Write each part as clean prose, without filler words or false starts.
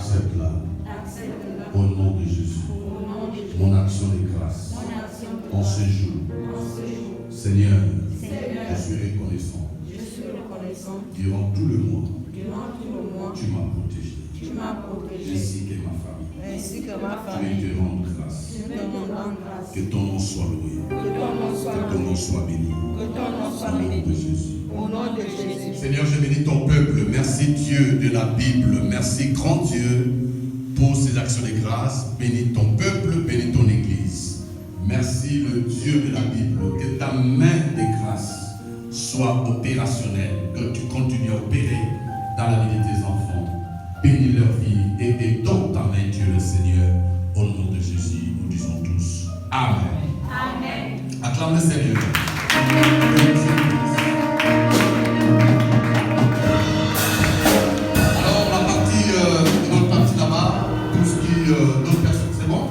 Accepte-la. Au nom de Jésus. Mon action de grâce. En ce jour. Seigneur, je suis reconnaissant. Durant tout le mois, tu m'as protégé. Ainsi que ma famille. Je te rends grâce. Que ton nom soit loué. Que ton nom soit béni. Au nom de Jésus. Seigneur, je bénis ton peuple. Merci Dieu de la Bible. Merci grand Dieu pour ces actions de grâce. Bénis ton peuple, bénis ton église. Merci le Dieu de la Bible. Que ta main de grâce soit opérationnelle. Que tu continues à opérer dans la vie de tes enfants. Bénis leur vie et dans ta main, Dieu le Seigneur. Au nom de Jésus, nous disons tous Amen. Amen. Acclame le Seigneur. Alors, la partie, une autre partie là-bas, tout ce qui, d'autres personnes, c'est bon?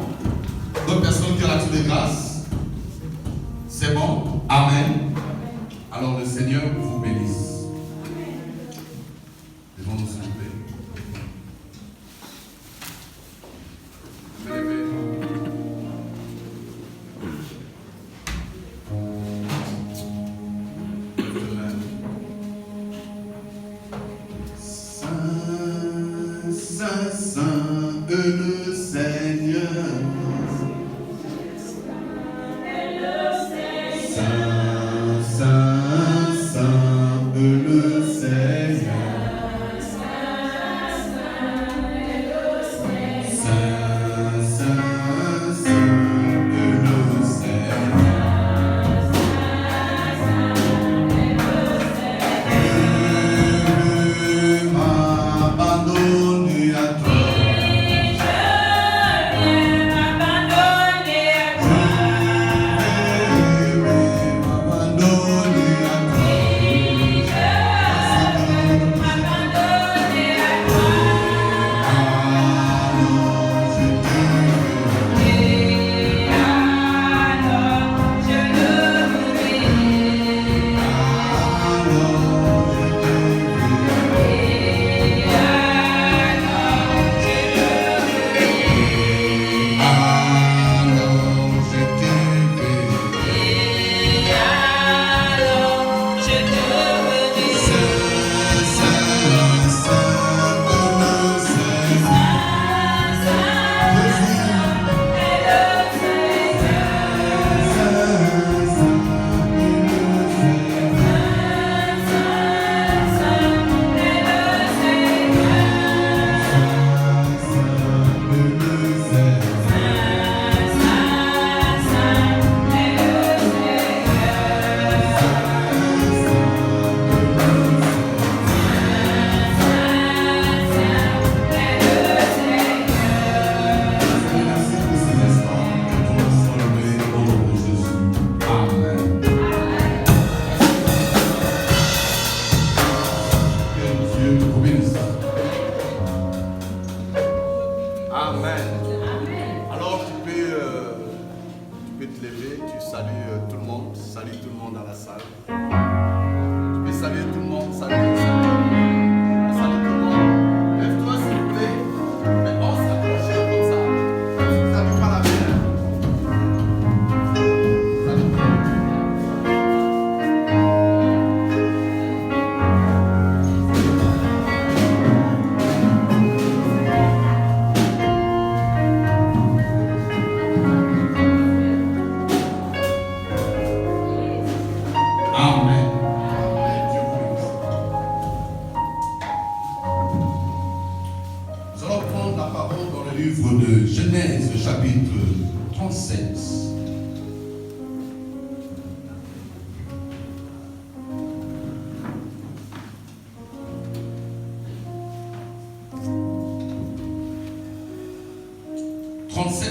D'autres personnes qui ont l'action de grâce, c'est bon? Amen. Alors, le Seigneur vous bénisse. Devons-nous s'il vous plaît.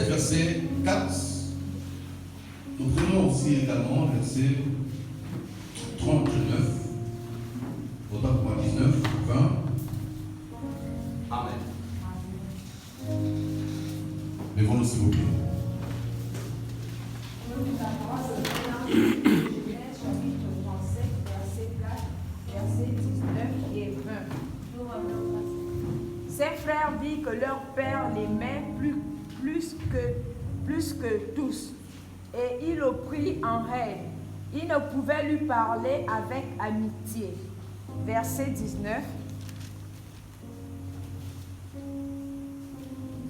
Verset 4. Nous prenons aussi également verset 39, autant pour 19, 20. Amen. Levons-nous s'il vous plaît. Ces frères virent que leur père l'aimait plus que tous, et ils le prirent en haine. Ils ne pouvaient lui parler avec amitié. Verset 19.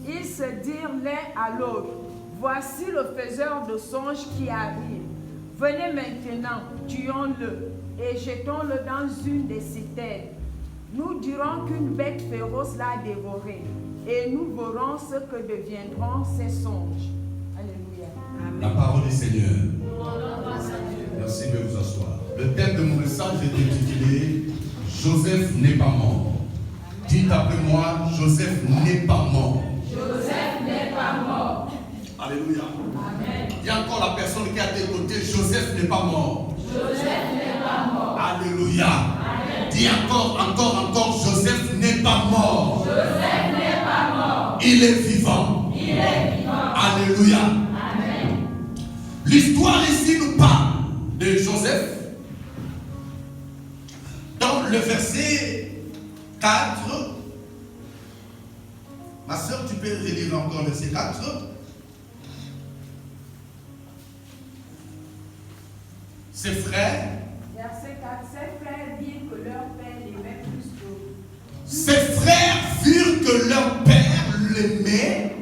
Ils se dirent l'un à l'autre, voici le faiseur de songes qui arrive. Venez maintenant, tuons-le et jetons-le dans une des citernes. Nous dirons qu'une bête féroce l'a dévoré et nous verrons ce que deviendront ces songes. Alléluia. Amen. La parole du Seigneur. Merci de vous asseoir. Le thème de mon message est intitulé Joseph n'est pas mort. Dites après moi, Joseph n'est pas mort. Joseph n'est pas mort. Alléluia. Amen. Il y a encore la personne qui a à tes côtés, Joseph n'est pas mort. Joseph n'est pas mort. Alléluia. Amen. Dis encore, Joseph n'est pas mort. Joseph n'est pas mort. Il est vivant. Il est vivant. Alléluia. Amen. L'histoire ici nous parle de Joseph. Dans le verset 4, ma soeur, tu peux relire encore le verset 4. Ses frères. Verset 4. Ses frères virent que leur père l'aimait plus que Ses frères virent que leur père l'aimait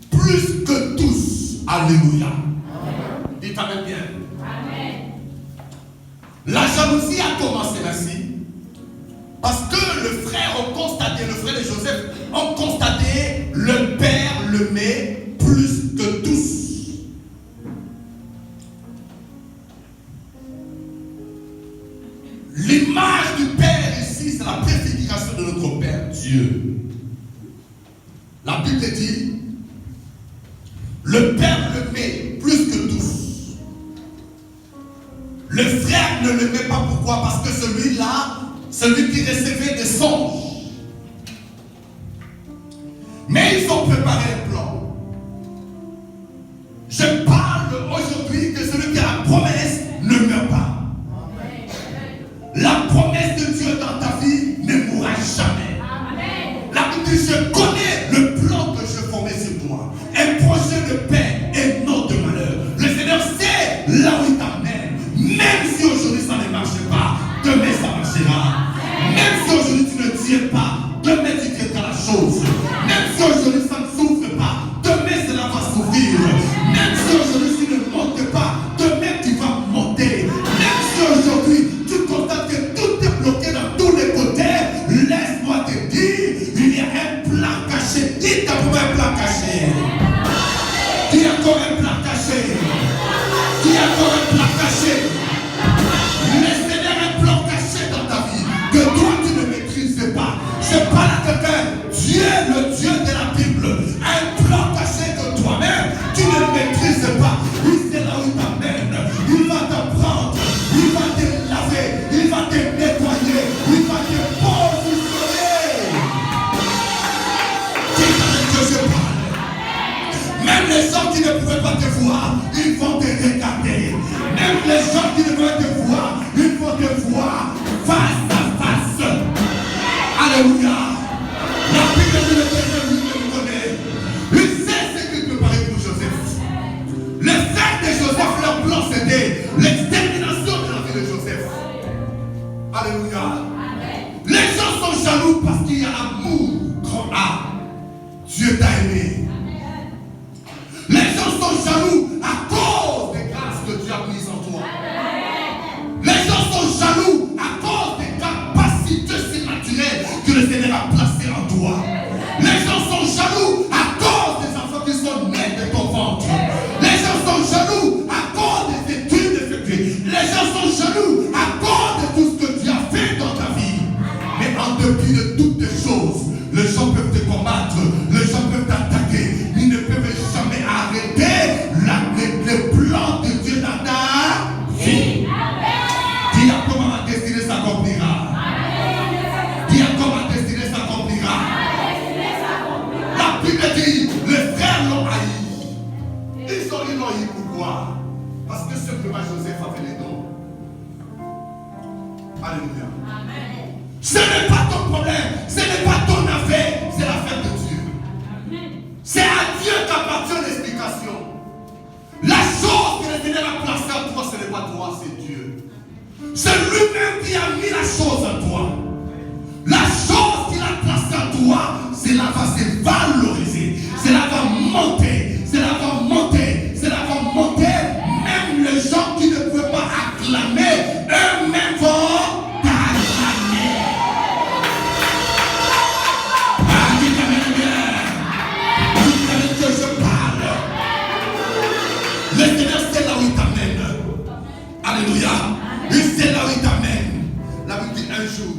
plus que tous. Alléluia. Amen. Dites amen bien. Amen. La jalousie a commencé ainsi. Parce que le frère de Joseph ont constaté le père l'aimait plus que tous. L'image du Père ici, c'est la préfiguration de notre Père Dieu. La Bible dit, le Père l'aimait plus que tous. Le frère ne l'aimait pas, pourquoi? Parce que celui-là, celui qui recevait des songes. Mais ils ont préparé un plan. Je parle aujourd'hui que celui qui a la promesse ne meurt pas. La promesse de Dieu dans ta vie ne mourra jamais. Amen. La Bible dit, je connais le plan que je formais sur toi. Un projet de paix et non de malheur. Le Seigneur sait là où il t'amène. Même si aujourd'hui ça ne marche pas, demain ça marchera. Même si aujourd'hui tu ne tiens pas, demain tu tiendras la chose. Même si aujourd'hui ça ne souffre pas, demain cela va souffrir. Même si aujourd'hui tu ne montes pas, demain tu vas monter. Même si aujourd'hui tu constates que tout est bloqué dans tous les côtés, laisse-moi te dire, il y a un plan caché. Dis ta pour un plan caché. Dis encore un plan caché. Dis encore un plan caché. Le Seigneur a un plan caché dans ta vie que toi tu ne maîtrises pas. Je parle à quelqu'un, Dieu, le Dieu de la Bible, a un plan caché que toi-même tu ne maîtrises pas. Il sait là où il t'amène. Il va t'apprendre, il va te laver, il va te nettoyer, il va te positionner. C'est avec que je parle. Même les gens qui ne pouvaient pas te voir, ils vont te regarder. Même les gens qui ne veulent te voir, ils vont te voir face à face. Alléluia. La Bible de l'Éternel lui connaît. Il sait ce qu'il préparait pour Joseph. Le frère de Joseph, leur plan c'était l'extermination de la vie de Joseph. Alléluia. Les gens sont jaloux parce qu'il y a l'amour qu'on a. Dieu t'a aimé. Les gens sont jaloux à cause des grâces que Dieu a mises en toi. Les gens sont jaloux à cause des capacités surnaturelles que le Seigneur a placées en toi. Les gens sont jaloux à cause des enfants qui sont nés de ton ventre. Les gens sont jaloux à cause des études effectuées. Les gens sont jaloux à cause de tout ce que Dieu a fait dans ta vie. Mais en dépit de toutes les choses, les gens peuvent te combattre, les gens peuvent t'attaquer. Ils ne peuvent jamais arrêter le plan de Dieu dans ta vie. Dis à comment ma destinée s'accomplira. Dis à comment ma destinée s'accomplira. La Bible dit, les frères l'ont haï. Ils l'ont haï pourquoi? Parce que simplement Joseph avait les dons. Alléluia. Ce n'est pas ton problème, ce n'est pas cela va se valoriser, cela va monter, cela va monter, cela va monter. Même les gens qui ne peuvent pas acclamer, eux-mêmes vont t'acclamer. Ah, dites amen bien. Dites amen que je parle. Le Seigneur, c'est là où il t'amène. Alléluia. Et c'est là où il t'amène. La Bible dit un jour,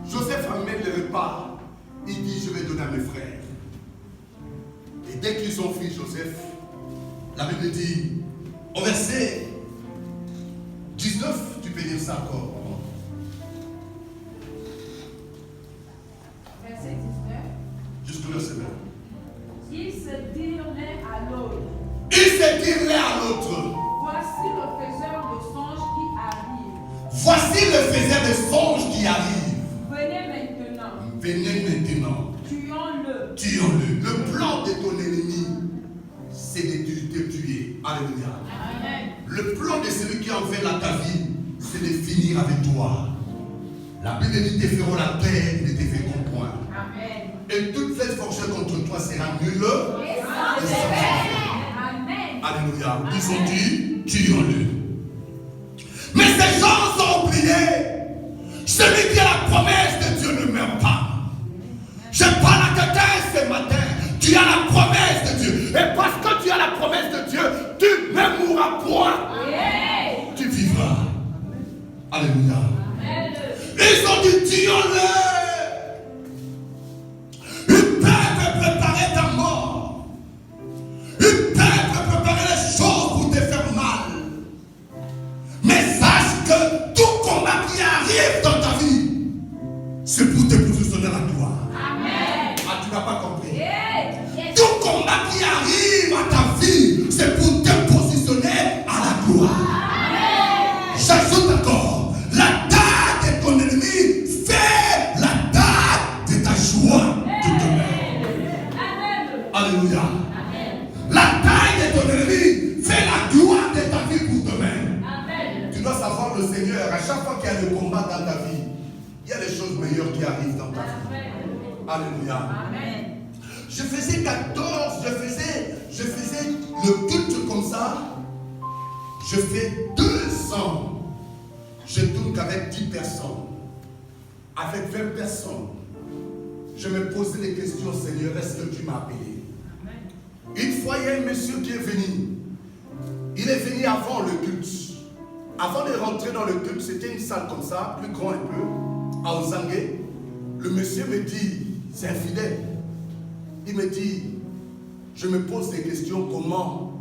Joseph amène le repas. Il dit, je vais donner à mes frères. Et dès qu'ils ont fui Joseph, la Bible dit, au verset 19, tu peux lire ça encore. Verset 19. Jusqu'au verset 20. Ils se dirent l'un à l'autre. Ils se dirent l'un à l'autre. Voici le faiseur de songes qui arrive. Voici le faiseur de songes qui arrive. Venez maintenant. Venez maintenant. Tuons-le. Tuons-le. Le plan de ton ennemi, c'est de te tuer. Alléluia. Amen. Le plan de celui qui envers ta vie, c'est de finir avec toi. La Bible dit, te feront la terre et ne te feront point. Amen. Et toute flèche forgée contre toi sera nulle. Amen. Alléluia. Ils ont dit, tuons-le. Mais ces gens ont oublié. Celui qui a la promesse de Dieu ne meurt pas. Je parle à quelqu'un ce matin. Tu as la promesse de Dieu. Et parce que tu as la promesse de Dieu, tu ne mourras point. Tu vivras. Alléluia. Ils ont dit, tuons-le. Une peur peut préparer ta mort. Une peur peut préparer les choses pour te faire mal. Mais sache que tout combat qui arrive dans ta vie, c'est pour te positionner à la gloire. Amen. Ah, tu n'as pas compris. Yes. Tout combat qui arrive à ta vie, c'est pour te positionner à la gloire. J'ajoute encore, la date de ton ennemi fait la date de ta joie de demain. Alléluia. La taille de ton ennemi fait la gloire de ta vie pour demain. Tu dois savoir le Seigneur, à chaque fois qu'il y a le combat dans ta vie, il y a des choses meilleures qui arrivent dans ta vie. Alléluia. Amen. Je faisais 14, je faisais le culte comme ça. Je fais 2 ans. Je tourne qu'avec 10 personnes. Avec 20 personnes. Je me posais des questions, Seigneur, est-ce que tu m'as appelé? Une fois, il y a un monsieur qui est venu. Il est venu avant le culte. Avant de rentrer dans le culte, c'était une salle comme ça, plus grand un peu, à Ozangue. Le monsieur me dit, c'est infidèle. Il me dit, je me pose des questions, comment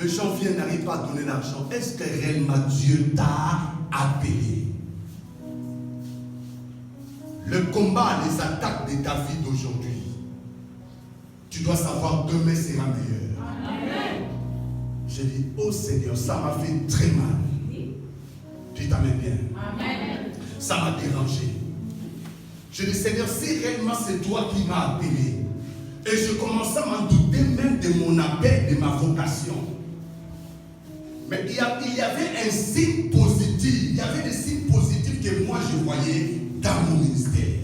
les gens viennent, n'arrivent pas à donner l'argent. Est-ce que réellement Dieu t'a appelé? Le combat, les attaques de ta vie d'aujourd'hui, tu dois savoir demain sera meilleur. Amen. J'ai dit, oh Seigneur, ça m'a fait très mal. Tu t'amènes bien. Amen. Ça m'a dérangé. Je dis, Seigneur, si réellement c'est toi qui m'as appelé, et je commençais à m'en douter même de mon appel, de ma vocation. Mais il y avait un signe positif, il y avait des signes positifs que moi je voyais dans mon ministère.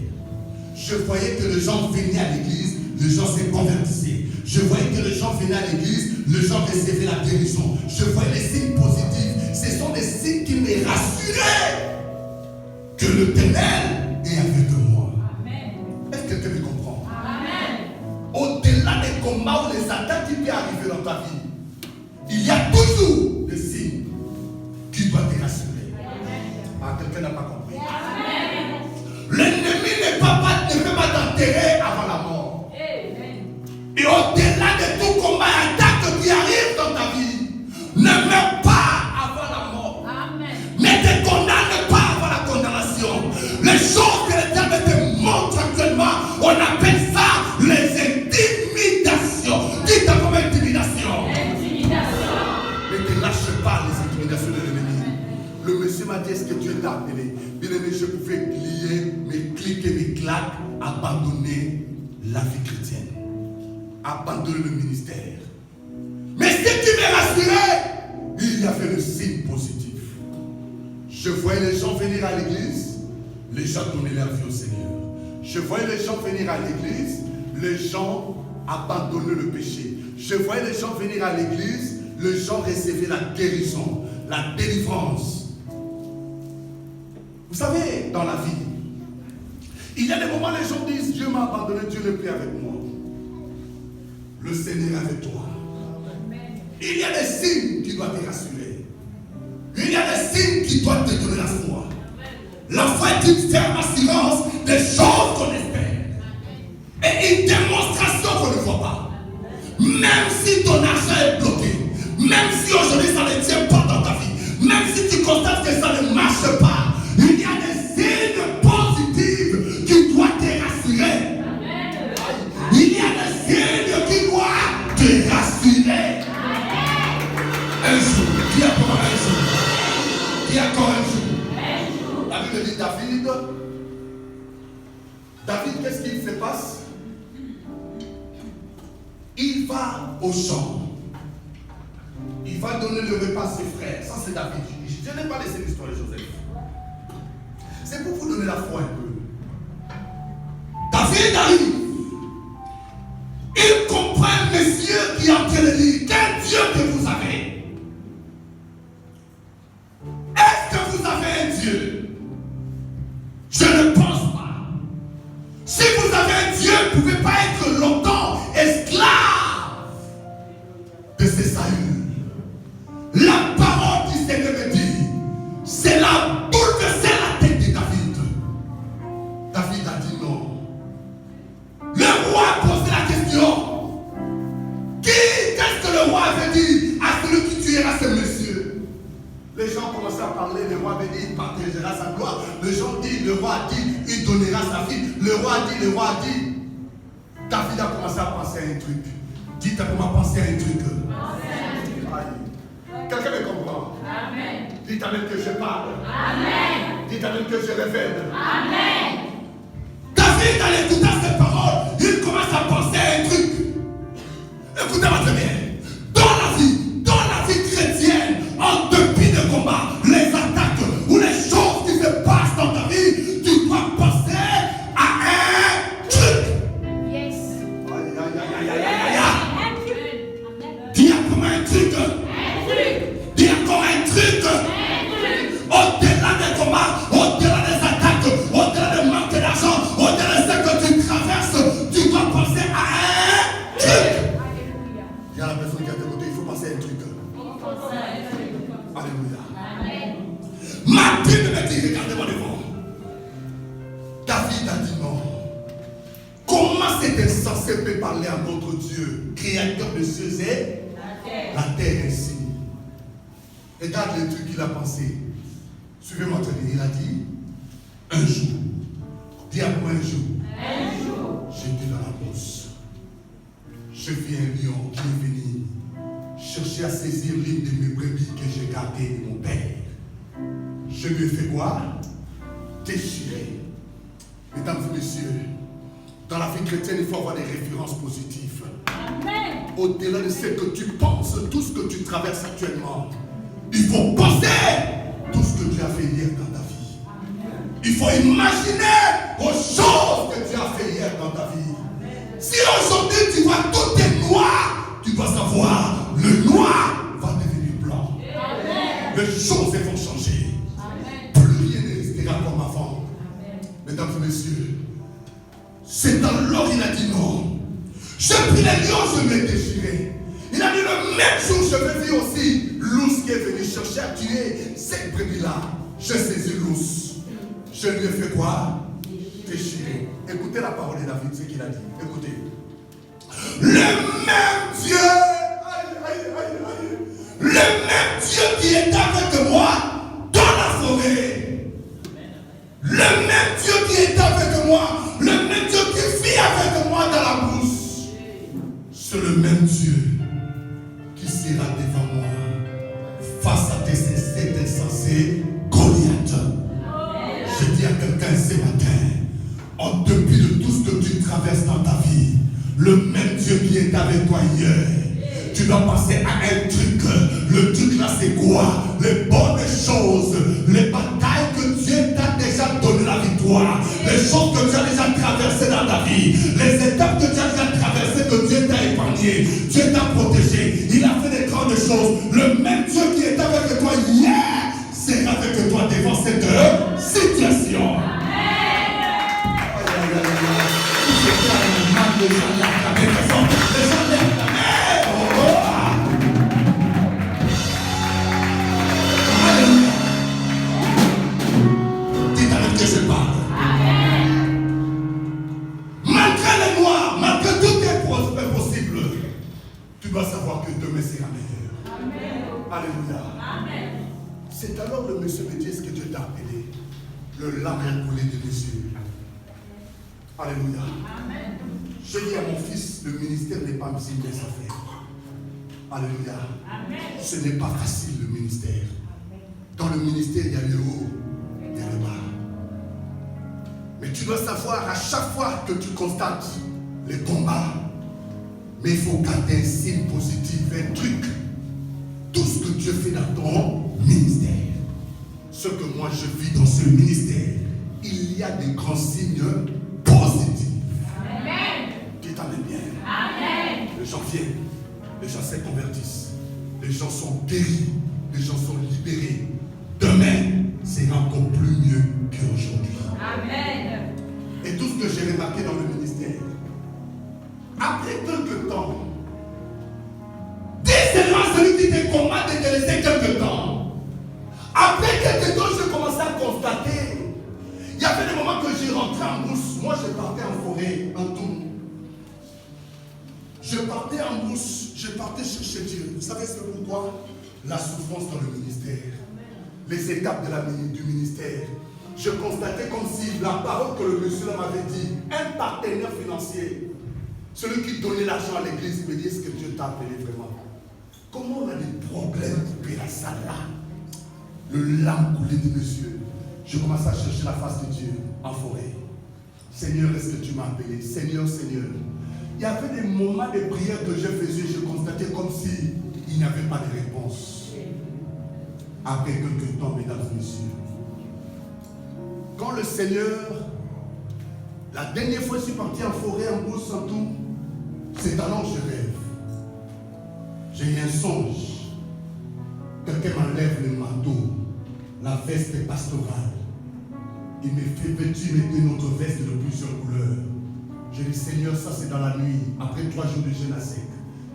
Je voyais que les gens venaient à l'église, les gens se convertissaient. Je voyais que les gens venaient à l'église, les gens recevaient la guérison. Je voyais les signes positifs. Ce sont des signes qui me rassuraient que l'Éternel est avec moi. Amen. Est-ce que quelqu'un me comprend? Amen. Au-delà des combats ou des attaques qui peuvent arriver dans ta vie, il y a toujours des signes qui doivent te rassurer. Ah, quelqu'un n'a pas compris. Amen. L'ennemi ne peut pas t'enterrer avant la mort. Amen. Et au-delà de tout combat et attaque qui arrive dans ta vie, ne meurs pas avant la mort. Amen. Ne te condamne pas avant la condamnation. Les choses que le diable te montre actuellement, on appelle ça les intimidations. Dites comme intimidation. Intimidation. Ne te lâche pas les intimidations de l'ennemi. Le monsieur m'a dit, est-ce que Dieu t'a appelé? Bien aimé, je pouvais plier, mes clics et mes claques, abandonner la vie chrétienne. Abandonner le ministère. Mais ce qui me rassurait, il y avait le signe positif. Je voyais les gens venir à l'église, les gens donner leur vie au Seigneur. Je voyais les gens venir à l'église, les gens abandonner le péché. Je voyais les gens venir à l'église, les gens recevaient la guérison, la délivrance. Vous savez, dans la vie, il y a des moments où les gens disent, Dieu m'a abandonné, Dieu n'est plus avec moi. Le Seigneur est avec toi. Il y a des signes qui doivent te rassurer. Il y a des signes qui doivent te donner la foi. La foi est une ferme assurance des choses qu'on espère. Et une démonstration qu'on ne voit pas. Même si ton argent est bloqué, même si aujourd'hui ça ne tient pas dans ta vie, même si tu constates que ça ne marche pas, il y a des signes positifs qui doivent te rassurer. Il y a des signes qui doivent te rassurer. Un jour, dis encore un jour. Dis encore un jour. La Bible dit David, qu'est-ce qu'il se passe? Il va au champ. Il va donner le repas à ses frères. Ça, c'est David. Je n'ai pas laissé l'histoire de Joseph. C'est pour vous donner la foi un peu. David arrive. Il comprend un monsieur qui est en train de dire, quel Dieu que vous avez? Est-ce que vous avez un Dieu? Je ne pense pas. Si vous avez un Dieu, vous ne pouvez pas être longtemps esclave de ces Saül. La parole du Seigneur me dit, c'est la bouleverser la tête de David. David a dit non. Le roi a posé la question. Qu'est-ce que le roi avait dit à celui qui tuera ce monsieur? Les gens commençaient à parler, le roi avait dit, il partagera sa gloire. Le roi a dit, il donnera sa fille. Le roi a dit. David a commencé à penser à un truc. Dites à comment penser à un truc. Quelqu'un me comprend? Amen. Dites à même que je parle. Amen. Dites à même que je révèle. Amen. David, en écoutant ces paroles, il commence à penser à un truc. Écoutez-moi très bien. Dans la vie chrétienne, en dépit de combats, les attaques ou les choses qui se passent dans ta vie, tu dois penser à un truc. Yes. Dis encore un truc. Dis encore un truc. Au-delà des combats, au-delà des attaques, au-delà des manques d'argent, au-delà de ce que tu traverses, tu dois penser à un truc. Il y a la personne qui a de côté, il faut penser à un truc. Alléluia. Amen. Ma Bible me dit, regardez-moi devant. David a dit non. Comment cet insensé peut parler à notre Dieu, créateur de cieux et la terre ainsi? Regarde le truc qu'il a pensé. Suivez-moi très bien. Il a dit, un jour. Dis à moi un jour. Un jour. J'étais dans la brousse. Je vis un lion qui est venu chercher à saisir l'une de mes brebis que j'ai gardées de mon père. Je lui ai fait quoi? Déchirer. Mesdames et messieurs, dans la vie chrétienne, il faut avoir des références positives. Amen. Au-delà de ce que tu penses, tout ce que tu traverses actuellement, il faut penser tout ce que tu as fait hier dans ta vie. Amen. Il faut imaginer aux choses que tu as fait hier dans ta vie. Amen. Si aujourd'hui tu vois tout est noir, tu dois savoir, le noir va devenir blanc. Amen. Les choses vont changer. Amen. Plus rien ne restera comme avant. Amen. Mesdames et messieurs, c'est alors il a dit non. Je pris les lions, je m'ai déchiré. Il a dit le même jour, je vais dire aussi l'ours qui est venu chercher à tuer cette brebis-là. J'ai saisi l'ours. Je lui ai fait quoi? Déchirer. Écoutez la parole de David, ce qu'il a dit. Écoutez. Le même Dieu, le même Dieu qui est avec moi dans la forêt. Le même Dieu qui est avec moi, le même Dieu qui vit avec moi dans la brousse. C'est le même Dieu qui sera devant moi face à cet insensé Goliath. Je dis à quelqu'un ce matin, en dépit de tout ce que tu traverses dans ta vie, le même Dieu qui est avec toi hier, tu dois penser à un truc. Le truc là c'est quoi? Les bonnes choses, les batailles que Dieu t'a déjà donné la victoire, les choses que tu as déjà traversées. vie, les étapes que tu as déjà traversées, que Dieu t'a épargné, Dieu t'a protégé, il a fait des grandes choses. Le même Dieu qui est avec toi hier sera avec toi devant cette situation. Dites avec que je parle. Malgré les noirs, malgré tout est possible, tu dois savoir que demain sera meilleur. Amen. Alléluia. Amen. C'est alors le monsieur me dit ce que Dieu t'a appelé, le lame coulé de mes yeux. Alléluia. Amen. Je dis à mon fils, le ministère n'est pas une des affaires. Alléluia. Amen. Ce n'est pas facile le ministère. Amen. Dans le ministère, il y a le haut, il y a le bas. Mais tu dois savoir à chaque fois que tu constates les combats, mais il faut garder un signe positif, un truc. Tout ce que Dieu fait dans ton ministère, ce que moi je vis dans ce ministère, il y a des grands signes positifs. Amen. Dites amen bien. Amen. Les gens viennent, les gens se convertissent, les gens sont guéris, les gens sont libérés. Demain, c'est encore plus mieux qu'aujourd'hui. Amen. Et tout ce que j'ai remarqué dans le ministère, après quelques temps, dis seulement celui qui te commande de te laisser quelques temps. Après quelques temps, je commençais à constater. Il y avait des moments que j'y rentrais en brousse. Moi, je partais en forêt, en tour. Je partais en brousse, je partais chercher Dieu. Vous savez c'est pourquoi? La souffrance dans le ministère. Les étapes du ministère. Je constatais comme si la parole que le monsieur m'avait dit, un partenaire financier, celui qui donnait l'argent à l'église, me dit, est-ce que Dieu t'a appelé vraiment? Comment on a des problèmes pour payer la salle là? Le lame coulé de monsieur. Je commençais à chercher la face de Dieu en forêt. Seigneur, est-ce que tu m'as appelé? Seigneur, Seigneur. Il y avait des moments de prière que je faisais, je constatais comme si il n'y avait pas de réponse. Après quelques temps, mesdames et messieurs, quand le Seigneur, la dernière fois je suis parti en forêt, en brousse, en tout, c'est alors je rêve. J'ai eu un songe. Quelqu'un m'enlève le manteau, la veste pastorale. Il me fait vêtir notre veste de plusieurs couleurs. Je dis, Seigneur, ça c'est dans la nuit, après 3 jours de jeûne à sec.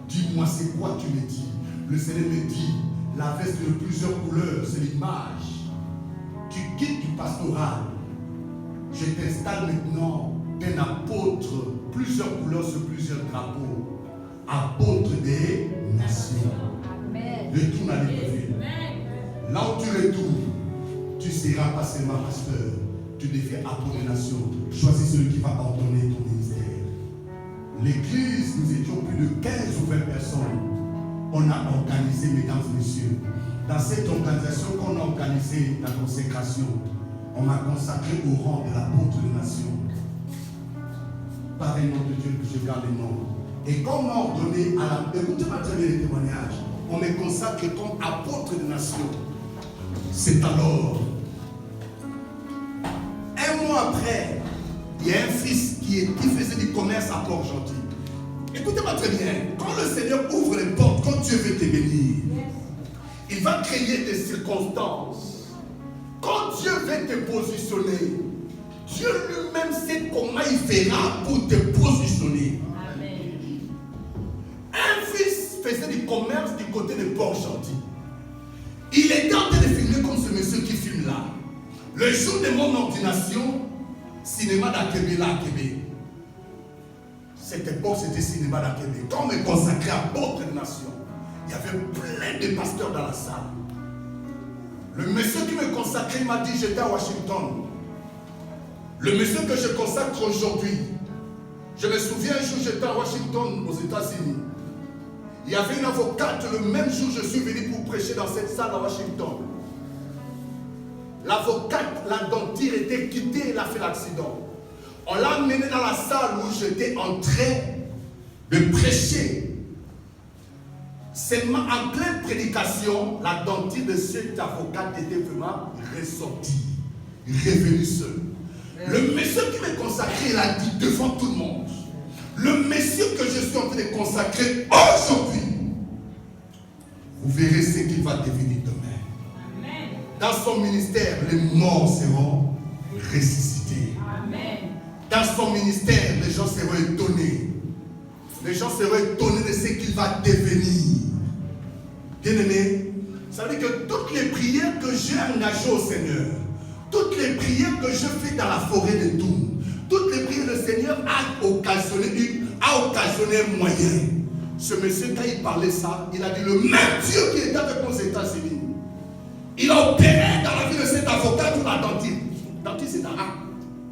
Dis-moi, c'est quoi tu me dis? Le Seigneur me dit, la veste de plusieurs couleurs, c'est l'image. Tu quittes du pastoral. Je t'installe maintenant d'un apôtre, plusieurs couleurs sur plusieurs drapeaux. Apôtre des nations. Amen. Retourne à l'évangile. Là où tu retournes, tu seras pas seulement pasteur, tu deviens apôtre des nations. Choisis celui qui va ordonner ton ministère. L'église, nous étions plus de 15 ou 20 personnes. On a organisé, mesdames et messieurs, dans cette organisation qu'on a organisée, la consécration, on m'a consacré au rang de l'apôtre des nations. Par le nom de Dieu que je garde le nom. Et quand on m'a ordonné à la... Écoutez-moi très bien les témoignages. On me consacre comme apôtre des nations. C'est alors, un mois après, il y a un fils qui faisait du commerce à Port-Gentil. Écoutez-moi très bien. Quand le Seigneur ouvre les portes, quand Dieu veut te bénir, il va créer des circonstances. Quand Dieu veut te positionner, Dieu lui-même sait comment il fera pour te positionner. Amen. Un fils faisait du commerce du côté de Port-Gentil. Il était en train de filmer comme ce monsieur qui filme là. Le jour de mon ordination, cinéma d'Akébé là, Akébé. Cette époque, c'était cinéma d'Akébé. Quand on me consacrait à d'autres nations, il y avait plein de pasteurs dans la salle. Le monsieur qui me consacrait m'a dit, j'étais à Washington. Le monsieur que je consacre aujourd'hui, je me souviens un jour, j'étais à Washington, aux États-Unis. Il y avait une avocate, le même jour, je suis venu pour prêcher dans cette salle à Washington. L'avocate, la dentire était quittée, elle a fait l'accident. On l'a amenée dans la salle où j'étais en train de prêcher. Seulement en pleine prédication, la dentire de cette avocate était vraiment ressortie, revenue seule. Le monsieur qui m'est consacré, il a dit devant tout le monde, le monsieur que je suis en train de consacrer aujourd'hui, vous verrez ce qu'il va devenir demain. Amen. Dans son ministère, les morts seront ressuscités. Amen. Dans son ministère, les gens seront étonnés. Les gens seront étonnés de ce qu'il va devenir. Bien-aimé, ça veut dire que toutes les prières que j'ai engagées au Seigneur, toutes les prières que je fais dans la forêt de Doum, toutes les prières, le Seigneur a occasionné un moyen. Ce monsieur, quand il parlait ça, il a dit le même Dieu qui est avec nous aux États-Unis. Il a opéré dans la vie de cet avocat pour la dentiste. Dentiste, c'est arabe.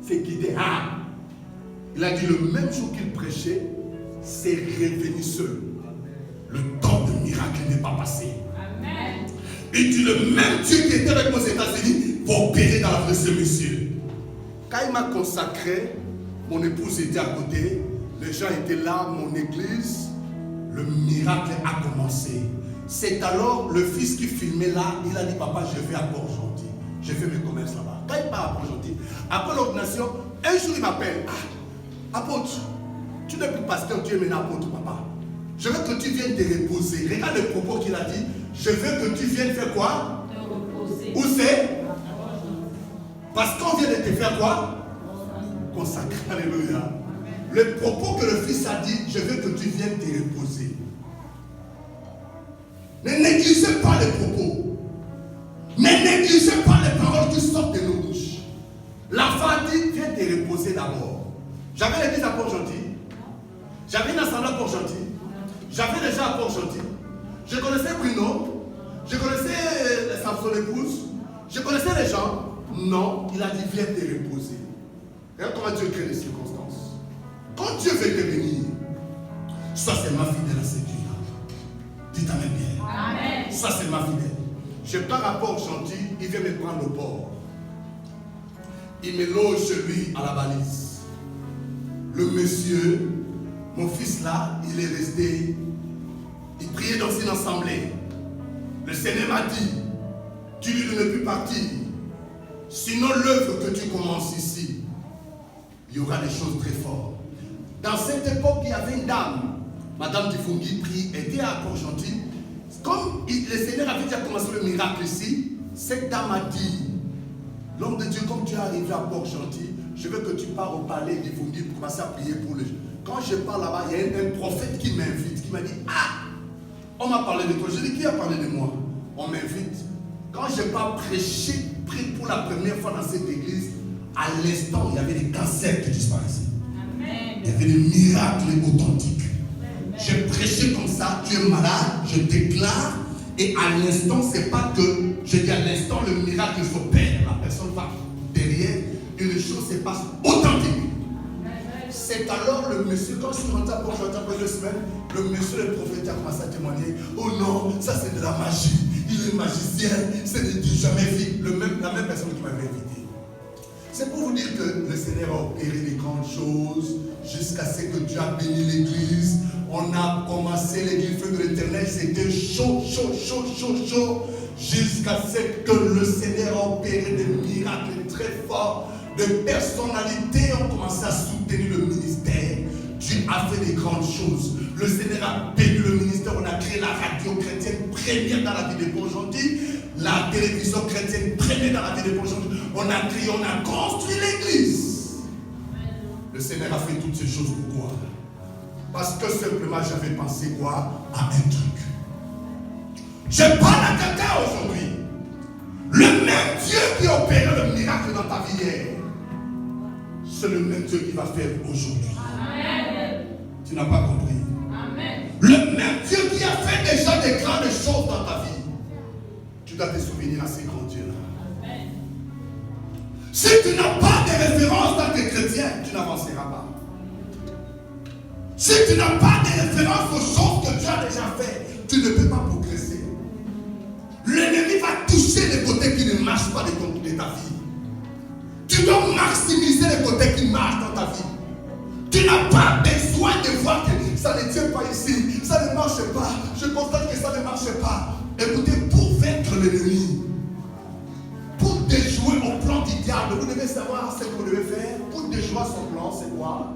C'est guidé arabe. Il a dit le même jour qu'il prêchait, c'est revenu seul. Le temps de miracle n'est pas passé. Amen. Il dit le même Dieu qui était avec nous aux États-Unis va opérer dans la vie de ce monsieur. Quand il m'a consacré, mon épouse était à côté, les gens étaient là, mon église, le miracle a commencé. C'est alors le fils qui filmait là, il a dit papa, je vais à Port-Gentil. Je fais mes commerces là-bas. Quand il part à Port-Gentil, après l'ordination, un jour il m'appelle. Ah, apôtre, tu n'es plus pasteur, tu es maintenant apôtre, papa. Je veux que tu viennes te reposer. Regarde le propos qu'il a dit. Je veux que tu viennes faire quoi? Te reposer. Où c'est? Parce qu'on vient de te faire quoi? Consacrer. Alléluia. Le propos que le fils a dit, je veux que tu viennes te reposer. Ne négligez pas les propos. Ne négligez pas les paroles qui sortent de nos bouches. L'enfant a dit, viens te reposer d'abord. J'avais l'église à Port-Gentil. J'avais une assemblée à Port-Gentil. J'avais déjà à Port-Gentil. Je connaissais Bruno. Je connaissais son épouse. Je connaissais les gens. Non, il a dit, viens te reposer. Regarde comment Dieu crée les circonstances. Quand Dieu veut te bénir, sois seulement fidèle à ce Dieu-là. Dites Amen bien. Amen. Sois seulement fidèle. Je pars à Port-Gentil, il vient me prendre au port. Il me loge chez lui à la balise. Le monsieur, mon fils là, il est resté. Il priait dans une assemblée. Le Seigneur m'a dit, tu lui ne plus partir. Sinon l'œuvre que tu commences ici, il y aura des choses très fortes. Dans cette époque, il y avait une dame, Madame Difungi, prie, était à Port-Gentil. Comme le Seigneur avait déjà commencé le miracle ici, cette dame a dit, l'homme de Dieu, comme tu es arrivé à Port-Gentil, je veux que tu pars au palais Difungi pour commencer à prier pour les gens. Quand je pars là-bas, il y a un prophète qui m'invite, qui m'a dit, ah, on m'a parlé de toi. Je dis, qui a parlé de moi? On m'invite. Quand je pars prêcher, prier pour la première fois dans cette église, à l'instant, il y avait des cancers qui disparaissaient. Amen. Il y avait des miracles authentiques. Je prêchais comme ça, tu es malade, je déclare, et à l'instant, c'est pas que, je dis à l'instant, le miracle s'opère, la personne va derrière, et les choses se passent authentiques. C'est alors le monsieur, quand je suis rentré à Port-Gentil après 2 semaines, le monsieur, le prophète, a commencé à témoigner. Oh non, ça c'est de la magie. Il est magicien, c'est de Dieu jamais vu. La même personne qui m'avait invité. C'est pour vous dire que le Seigneur a opéré des grandes choses jusqu'à ce que Dieu a béni l'église. On a commencé l'église feu de l'éternel, c'était chaud, jusqu'à ce que le Seigneur a opéré des miracles très forts. De personnalités ont commencé à soutenir le ministère. Dieu a fait des grandes choses. Le Seigneur a béni le ministère. On a créé la radio chrétienne première dans la vie de Port-Gentil, la télévision chrétienne première dans la vie de Port-Gentil. On a créé, on a construit l'église. Le Seigneur a fait toutes ces choses pourquoi? Parce que simplement j'avais pensé quoi? À un truc. Je parle à quelqu'un aujourd'hui. Le même Dieu qui a opéré le miracle dans ta vie hier, c'est le même Dieu qui va faire aujourd'hui. Amen. Tu n'as pas compris. Amen. Le même Dieu qui a fait déjà des grandes choses dans ta vie, tu dois te souvenir à ces grands dieux-là. Si tu n'as pas de référence dans tes chrétiens, tu n'avanceras pas. Si tu n'as pas de référence aux choses que Dieu a déjà fait, tu ne peux pas progresser. L'ennemi va toucher les côtés qui ne marchent pas de ta vie. Tu dois maximiser les côtés qui marchent dans ta vie. Tu n'as pas besoin de voir que ça ne tient pas ici, ça ne marche pas. Je constate que ça ne marche pas. Écoutez, pour vaincre l'ennemi, pour déjouer au plan du diable, vous devez savoir ce que vous devez faire. vois son plan, c'est quoi?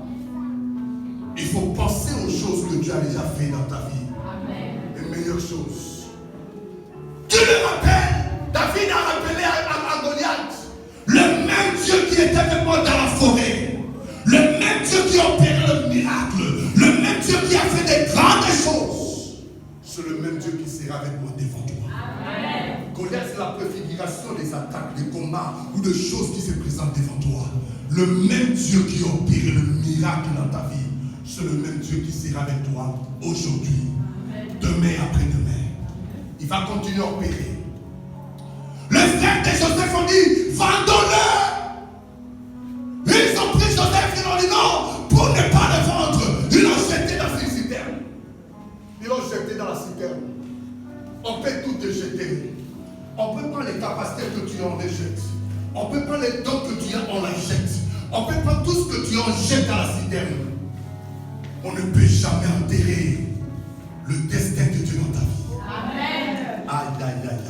Il faut penser aux choses que tu as déjà fait dans ta vie. Amen. Les meilleures choses. Tu le rappelles? David a rappelé à Goliath. Le même Dieu qui était avec moi dans la forêt. Le même Dieu qui opérait le miracle. Le même Dieu qui a fait des grandes choses. C'est le même Dieu qui sera avec moi devant toi. Amen. Goliath, c'est la préfiguration des attaques, des combats ou de choses qui se présentent devant toi. Le même Dieu qui opère le miracle dans ta vie, c'est le même Dieu qui sera avec toi aujourd'hui, demain, après-demain. Il va continuer à opérer. Les frères de Joseph ont dit, vendons-le. Ils ont pris Joseph, ils ont dit non, pour ne pas le vendre, ils l'ont jeté dans une citerne. Ils l'ont jeté dans la citerne. On peut tout te jeter. On peut prendre les capacités que tu as, on les jette. On peut prendre les dons que tu as, on les jette. On peut prendre tout ce que tu as, on jette dans la citerne. On ne peut jamais enterrer le destin de Dieu dans ta vie. Amen. Aïe, aïe, aïe, aïe.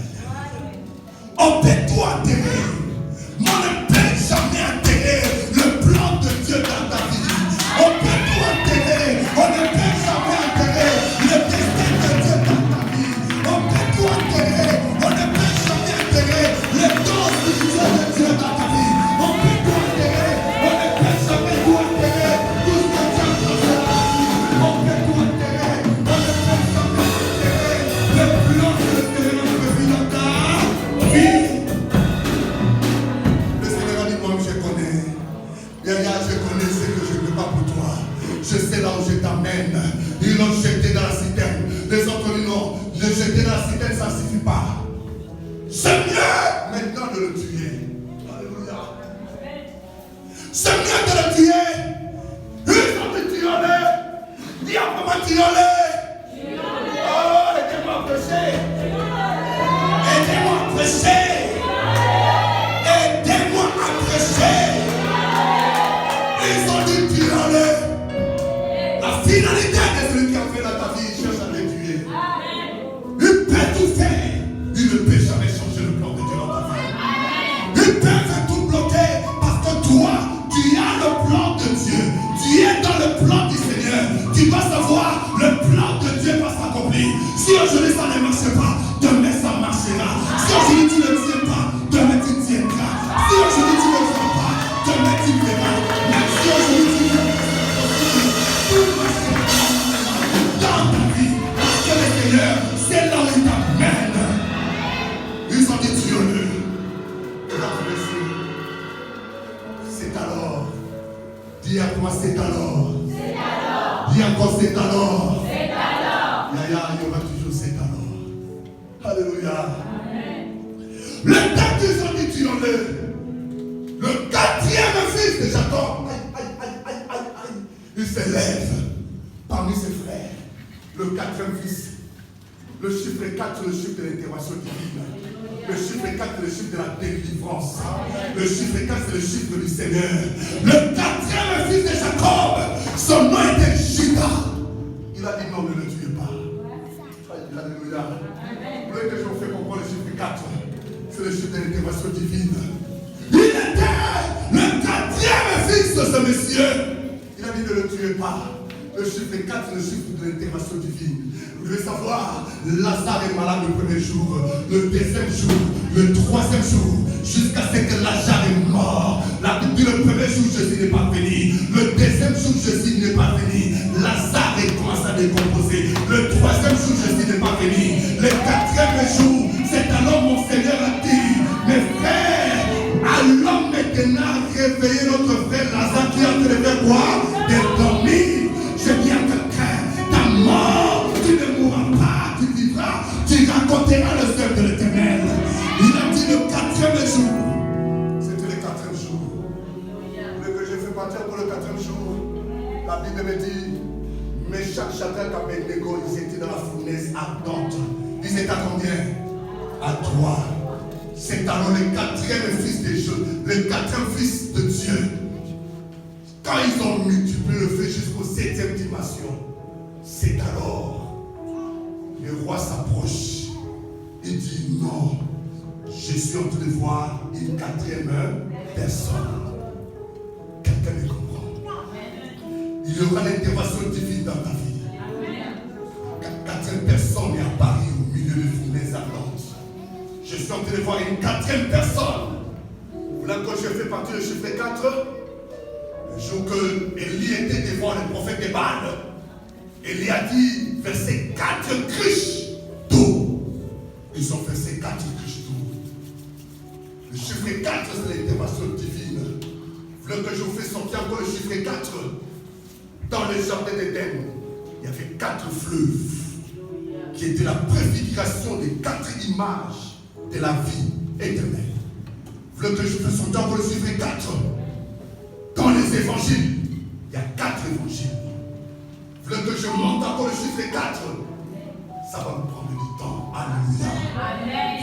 On peut tout enterrer, mais on ne peut jamais enterrer le plan de Dieu dans ta vie. On peut tout enterrer, on ne peut jamais enterrer le destin de Dieu dans ta vie. On peut tout enterrer, on ne peut jamais enterrer le don spirituel de Dieu dans ta vie. On peut tout enterrer, on ne peut jamais tout enterrer tout ce que Dieu a placé dans ta vie. On peut tout enterrer, on ne peut jamais enterrer le plan de Dieu dans ta vie dans ta vie. Le Seigneur a dit, moi je connais. Je connais ce que je ne peux pas pour toi. Je sais là où je t'amène. Ils l'ont jeté dans la citerne. Les autres disent non, le jeter dans la citerne, ça ne suffit pas. C'est mieux maintenant de le tuer. Alléluia. C'est mieux de le tuer. Ils ont dit tuer. Dis à maman tuer. Oh, aidez-moi à prêcher. Aidez-moi à prêcher. Aidez-moi à prêcher. Ils ont dit tuer. La finalité de celui qui a fait dans ta vie, il cherche à les tuer. Il peut tout faire. Il ne peut jamais changer le plan de Dieu dans ta vie. Il peut tout bloquer parce que toi, tu as le plan de Dieu. Tu es dans le plan du Seigneur. Tu dois savoir, le plan de Dieu va s'accomplir. Si aujourd'hui ça ne marche pas, demain ça marchera. Si aujourd'hui tu ne tiens pas, demain tu tiendras. Si aujourd'hui tu ne fais pas, demain tu verras. Même si aujourd'hui tu ne fais pas, tout marchera dans ta vie. Parce que le Seigneur, c'est là où il t'amène. Ils ont dit tuez-le. C'est alors. Dis à moi c'est alors. C'est alors. Dis encore c'est alors. C'est alors. Yaya, il y aura toujours c'est alors. Alléluia. Amen. Le temps qu'ils ont dit tuez-le. Le quatrième fils de Jacob. Il s'élève parmi ses frères. Le quatrième fils. Le chiffre 4, le chiffre de l'intervention divine. Le chiffre 4, le chiffre de la délivrance. Le chiffre 4, c'est le chiffre du Seigneur. Le quatrième fils de Jacob, son nom était Judas. Il a dit non, ne le tuez pas. Alléluia. Vous voulez que je vous fasse comprendre le chiffre 4? C'est le chiffre de l'intervention divine. Il était le quatrième fils de ce monsieur. Il a dit ne le tuez pas. Le chiffre 4, le chiffre de l'intervention divine. Vous devez savoir, Lazare est malade le premier jour, le deuxième jour, le troisième jour, jusqu'à ce que Lazare est mort. La Bible dit le premier jour, Jésus n'est pas venu. Le deuxième jour, Jésus n'est pas venu. Lazare commence à décomposer. Le troisième jour, Jésus n'est pas venu. Le quatrième jour, c'est alors mon Seigneur a dit, mes frères, allons maintenant réveiller notre frère Lazare qui est en train de faire quoi? De dormir. Je dis à quelqu'un, ta mort, tu ne mourras pas, tu vivras, tu raconteras le œuvre de l'Éternel. Il a dit le quatrième jour. C'était le quatrième jour. Le que j'ai fait partir pour le quatrième jour. La Bible me dit, mais chaque Shadrach, Abednego, ils étaient dans la fournaise ardente. Ils étaient à combien? À 3. C'est alors le quatrième fils des jeux, le quatrième fils de Dieu. Quand ils ont multiplié le feu jusqu'au 7e dimension, c'est alors le roi s'approche. Il dit non, je suis en train de voir une quatrième personne. Quelqu'un me comprend? il y aura l'intervention divine dans ta vie. 4e personne est apparue au milieu de vous, mes attentes. Je suis en train de voir une 4e personne. Là, quand je fais partie du chiffre 4, le jour que Élie était devant le prophète de Baal, Élie a dit verser 4 cruches d'eau. Ils ont versé 4 cruches d'eau. Le chiffre 4, c'est l'intervention divine. Voilà que je vous fais sortir encore le chiffre 4. Dans le jardin d'Éden, il y avait 4 fleuves qui étaient la préfiguration des 4 images de la vie éternelle. Voilà que je fais sortir encore le chiffre 4. Dans les évangiles, il y a 4 évangiles. Voilà que je monte encore le chiffre 4. Ça va me prendre du temps. Alléluia.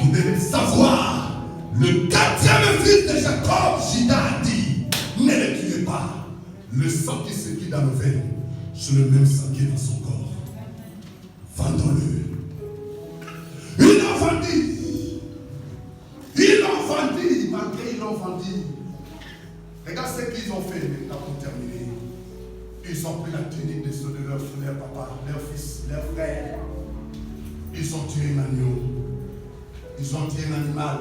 Vous devez savoir, le 4e fils de Jacob, Judas, a dit, ne le tuez pas. Le sang qui se qui dans nos veines, c'est le même sang qui est dans son corps. Vendons-le. Ils l'ont vendu. Ils l'ont vendu, malgré ils l'ont vendu. Regarde ce qu'ils ont fait maintenant pour terminer. Ils ont pris la tunique de ceux de leur papa, leur fils, leur frère. Ils ont tué un agneau. Ils ont tué un animal.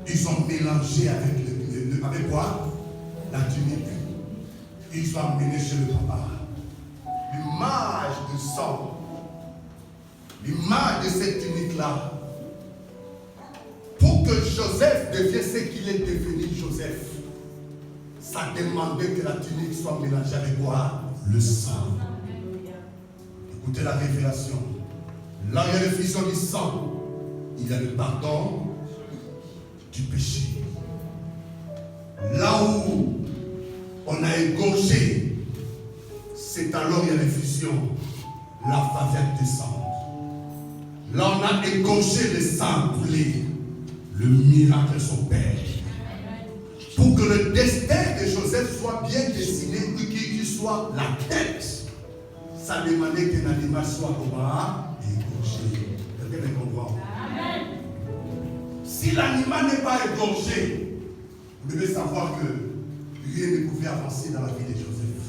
Ils ont mélangé avec quoi? La tunique. Ils ont amené chez le papa. L'image de sang. L'image de cette tunique-là. Pour que Joseph devienne ce qu'il est devenu Joseph, ça demandait que la tunique soit mélangée avec quoi? Le sang. Écoutez la révélation. Là, il y a l'effusion du sang. Il y a le pardon du péché. Là où on a égorgé, c'est alors il y a l'effusion. La faveur descend. Là, on a égorgé le sang coulé. Le miracle s'opère. Pour que le destin de Joseph soit bien dessiné, qu'il soit la tête, ça demandait qu'un animal soit égorgé. Quelqu'un me comprend? Si l'animal n'est pas égorgé, vous devez savoir que rien ne pouvait avancer dans la vie de Joseph.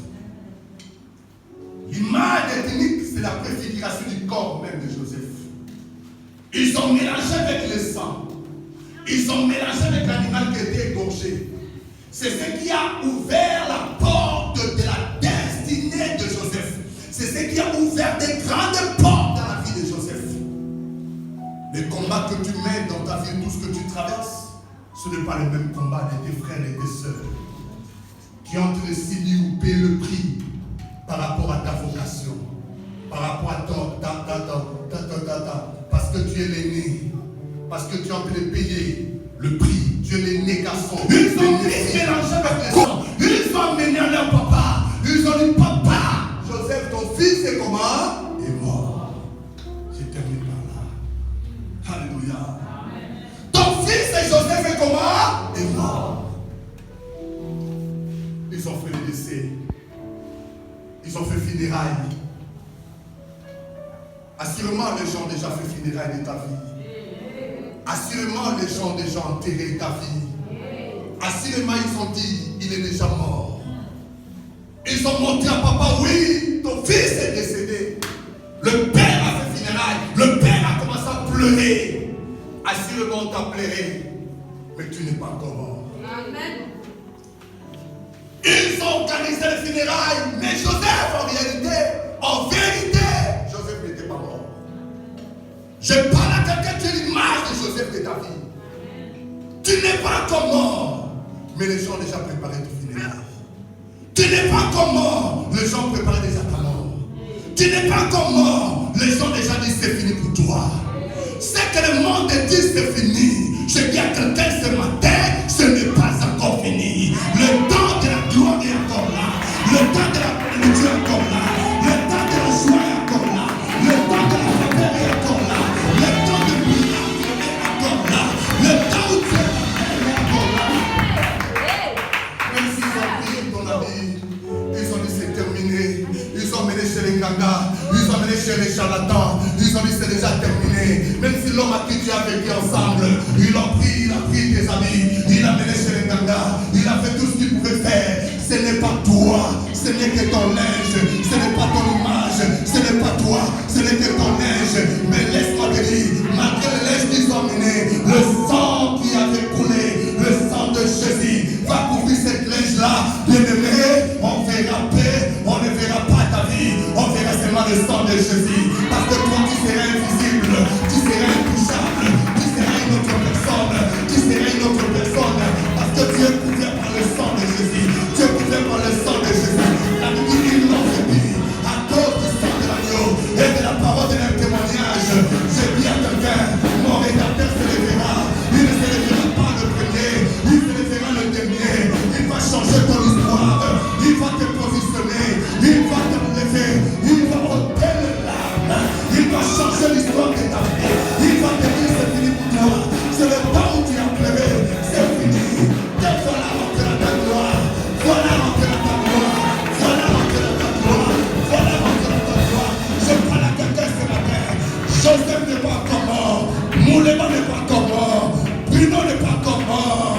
L'image ethnique, c'est la préfiguration du corps même de Joseph. Ils ont mélangé avec le sang. Ils ont mélangé avec l'animal qui était égorgé. C'est ce qui a ouvert la porte de la destinée de Joseph. C'est ce qui a ouvert des grandes portes dans la vie de Joseph. Les combats que tu mets dans ta vie, tout ce que tu traverses, ce n'est pas le même combat de tes frères et tes sœurs qui ont décidé ou payé le prix par rapport à ta vocation, par rapport à parce que tu es l'aîné, parce que tu es en train de payer le prix, tu es l'aîné garçon. Ils ont mélangé avec les sang, ils ont amené leur papa, ils ont dit papa, Joseph, ton fils est comment? Est mort. J'ai terminé par là. Alléluia. Ton fils et Joseph est comment? Est mort. Ils ont fait le décès. Ils ont fait funérailles. Assurément, les gens ont déjà fait funérailles de ta vie. Assurément, les gens ont déjà enterré ta vie. Assurément, ils ont dit, il est déjà mort. Ils ont montré à papa, oui, ton fils est décédé. Le père a fait funérailles. Le père a commencé à pleurer. Assurément, on t'a pleuré. Mais tu n'es pas encore mort. Amen. Ils ont organisé les funérailles. Mais Joseph, en vérité, Joseph n'était pas mort. Je parle à quelqu'un, tu es l'image de Joseph de ta vie. Tu n'es pas encore mort. Mais les gens ont déjà préparé tes funérailles. Tu n'es pas encore mort. Les gens ont préparé déjà ta mort. Tu n'es pas encore mort. Les gens ont déjà dit c'est fini pour toi. C'est que le monde dit c'est fini. Je dis à quelqu'un ce matin, ce n'est pas encore fini. Le temps de la gloire est encore là. Le temps de la plénitude est encore là. Le temps de la joie est encore là. Le temps de la faveur est encore là. Le temps de miracle est encore là. Le temps où tu es est encore là. Même s'ils ont pris ton ami, ils ont dit c'est terminé. Ils ont mené chez les Nganga, ils ont mené chez les charlatans, ils ont dit c'est déjà terminé. Même si l'homme à qui tu as vécu ensemble, il a pris tes amis, il a mené chez les Nganga, il a fait tout ce qu'il pouvait faire. Ce n'est pas toi. ce n'est que ton linge, ce n'est pas ton image, ce n'est pas toi, ce n'est que ton linge. Mais laisse-moi te dire, malgré le linge qu'ils ont mené, le sang qui avait coulé, le sang de Jésus va couvrir cette linge-là. Bien-aimé, on verra paix, on ne verra pas ta vie, on verra seulement le sang de Jésus. Parce que toi, tu seras invisible, tu seras intouchable, tu seras une autre personne, tu seras une autre personne. Parce que tu es couvert par le sang de Jésus, tu es couvert par le sang de Jésus. La Bible dit qu'il l'ont fait à cause du sang de l'agneau et de la parole de leur témoignage. J'ai dit à quelqu'un, mon rédacteur se lèvera, il ne se lèvera pas le premier, il se lèvera le dernier. Il va changer ton histoire, il va te positionner, il va te lever, il va ôter les larmes, il va changer l'histoire de ta vie, il va te dire c'est fini pour toi, c'est le temps où tu as pleuré, c'est fini. Voilà rentrer dans ta gloire, voilà rentrer dans ta gloire, voilà rentrer dans ta gloire, voilà rentrer dans ta gloire. Je parle à quelqu'un ce matin, Joseph n'est pas encore mort, Moulema n'est pas encore mort, Bruno n'est pas encore mort,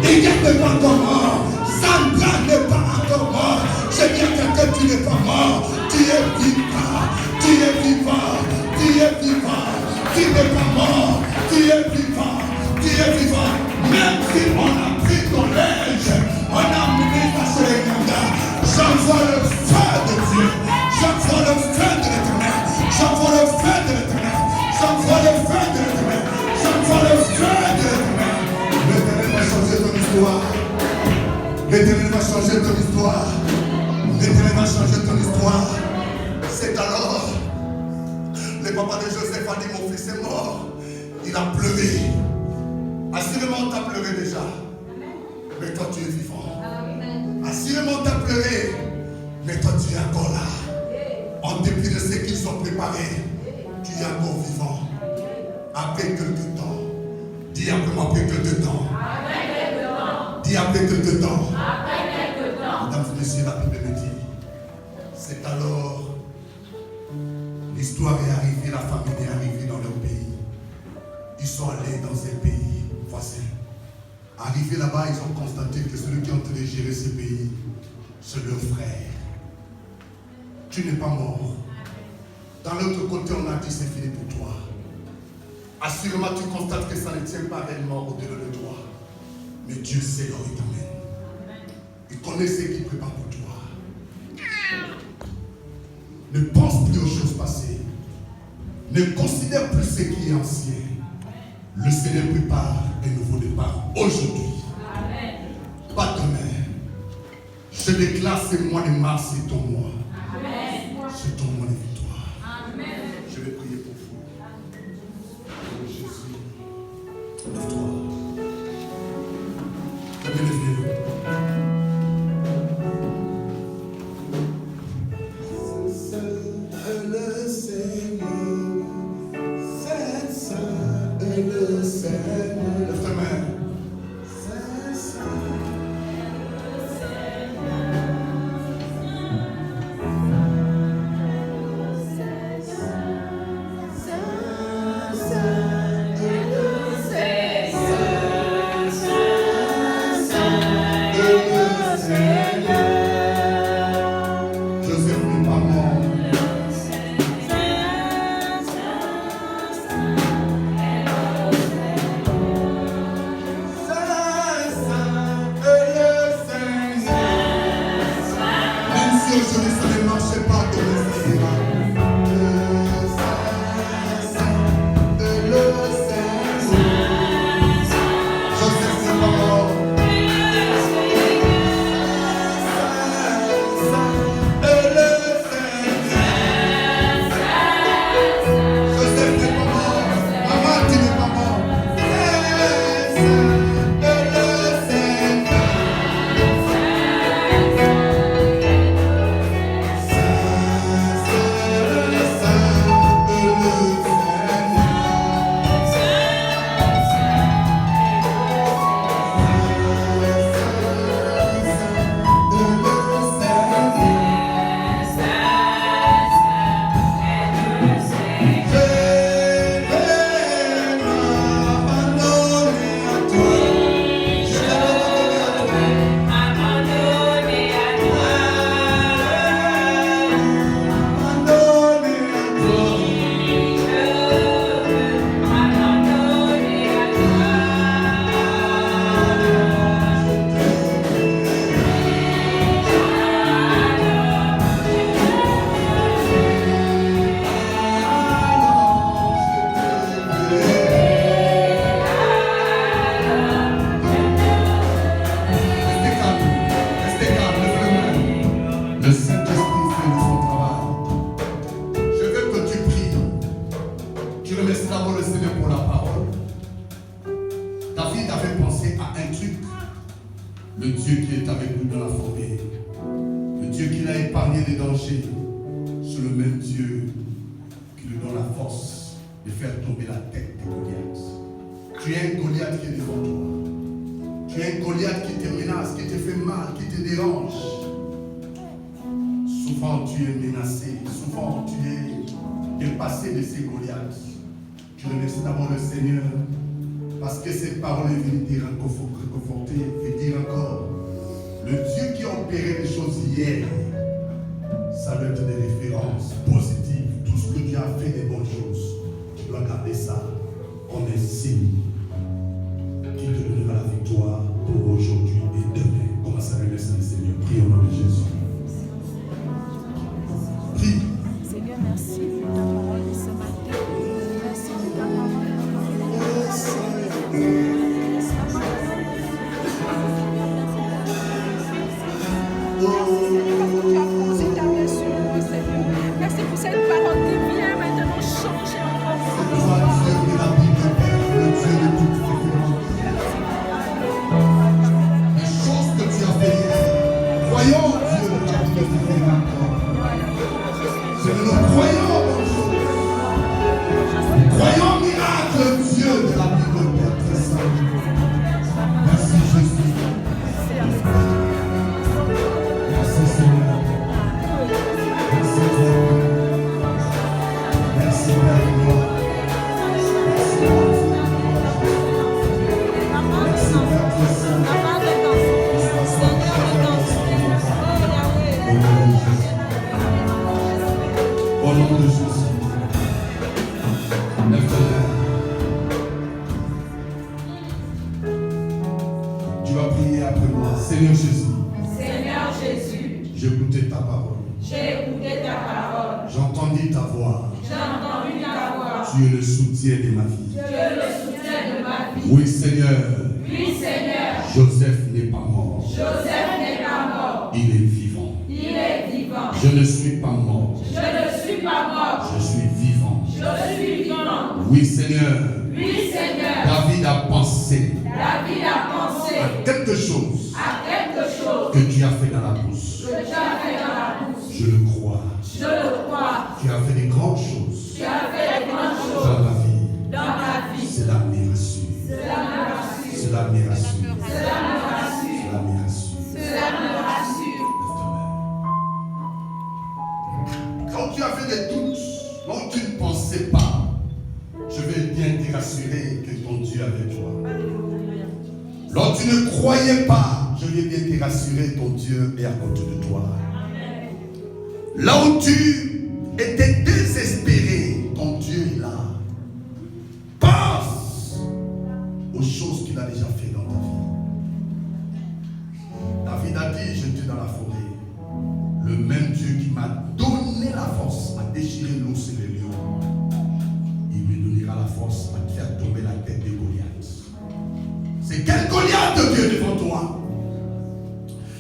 Iguel n'est pas encore mort, Sandra n'est pas encore mort. Je dis à quelqu'un, tu n'es pas mort, tu es vivant, tu es vivant, tu es vivant, tu n'es pas mort, tu es vivant, tu es vivant. Même si on a pris ton linge, on a amené ta Seigneur, j'envoie le feu de Dieu, j'envoie le feu de l'Éternel, j'envoie le feu de l'Éternel, j'envoie le feu de l'Éternel, j'envoie le feu de l'Éternel. L'Éternel va changer ton histoire. L'Éternel va changer ton histoire. L'Éternel va changer ton histoire. C'est alors, le papa de Joseph a dit, mon fils est mort. Il a pleuré. Assurément, tu as pleuré déjà. Mais toi, tu es vivant. Assurément, tu as pleuré. Mais toi, tu es encore là. En dépit de ce qu'ils ont préparé, tu es encore vivant. Après quelques temps. Dis après moi, après quelques temps. Dis après quelques temps. Mesdames et messieurs, la Bible me dit, c'est alors l'histoire est arrivée, la famille est arrivée dans leur pays. Ils sont allés dans un pays voisin. Arrivés là-bas, ils ont constaté que celui qui est en train de gérer ce pays, c'est leur frère. Tu n'es pas mort. Dans l'autre côté, on a dit c'est fini pour toi. Assurément, tu constates que ça ne tient pas réellement au-delà de toi. Mais Dieu sait là où il t'amène. Il connaît ce qu'il prépare pour toi. Ne pense plus aux choses passées. Ne considère plus ce qui est ancien. Le Seigneur prépare un nouveau départ aujourd'hui. Pas demain. Je déclare ce mois de mars, c'est ton mois. C'est ton mois de victoire. Je vais prier pour vous. Oh Jésus, lève-toi. Levez-le. Le Seigneur, c'est ça, le Seigneur. Lève ta main. C'est ça, le Seigneur. C'est ça, le Seigneur. Le Dieu qui est avec nous dans la forêt. Le Dieu qui l'a épargné des dangers. C'est le même Dieu qui lui donne la force de faire tomber la tête de Goliath. Tu es un Goliath qui est devant toi. Tu es un Goliath qui te menace, qui te fait mal, qui te dérange. Souvent tu es menacé, souvent tu es dépassé de ces Goliaths. Je remercie d'abord le Seigneur parce que ces paroles est venues te réconforter et dire encore, le Dieu qui a opéré les choses hier, ça doit être des références positives. Tout ce que Dieu a fait des bonnes choses, tu dois garder ça comme un signe qui te donnera la victoire pour aujourd'hui et demain. Commence à remercier le Seigneur. Prie au nom de Jésus. Prie. Seigneur, merci pour ta parole de ce matin. Merci pour ta parole. Merci pour cette parole qui vient maintenant changer encore. C'est toi, Dieu de la Bible, le Dieu de toute référence. Les choses que tu as fait hier, croyons Dieu de la Bible de faire encore. C'est que nous croyons en Dieu. Croyons au miracle, Dieu de la Bible, Père très saint. Merci Jésus. Merci Seigneur. Merci Dieu. Merci Père de gloire. Merci Père de gloire. Merci Père très saint. Au nom de Jésus. Lève-toi. Tu vas prier après moi. Seigneur Jésus. Seigneur Jésus, J'ai écouté ta parole. j'ai écouté ta parole. J'ai entendu ta voix. J'ai entendu ta voix. Tu es le soutien de ma vie. Tu es le soutien de ma vie. Oui, Seigneur. Oui, Seigneur. Joseph n'est pas mort. Joseph n'est pas mort. Il est vivant. Il est vivant. Je ne suis pas mort. Je ne suis pas mort. Je suis vivant. Je suis vivant. Oui, Seigneur. Oui, Seigneur. David a pensé David a pensé à quelque chose à quelque chose que tu as fait dans la bouche. que tu as fait dans la bouche. Je le crois. Je le crois. Tu as fait des grandes choses Tu as fait des grandes dans choses ma vie. dans ma vie. Cela m'est reçu. Cela me rassure. Cela m'est reçu. Cela me rassure. Cela m'est reçu. Cela me rassure. Quand tu as fait des doutes, quand tu ne pensais pas, je vais bien te rassurer que ton Dieu est avec toi. Lorsque tu ne croyais pas, je vais bien te rassurer, ton Dieu est à côté de toi. Là où tu étais désespéré, ton Dieu est là. Pense aux choses qu'il a déjà fait dans ta vie. David a dit, j'étais dans la forêt. Le même Dieu qui m'a donné la force à déchirer l'ours et les lions, il me donnera la force à faire tomber la tête de Goliath. C'est quel Goliath de Dieu devant toi?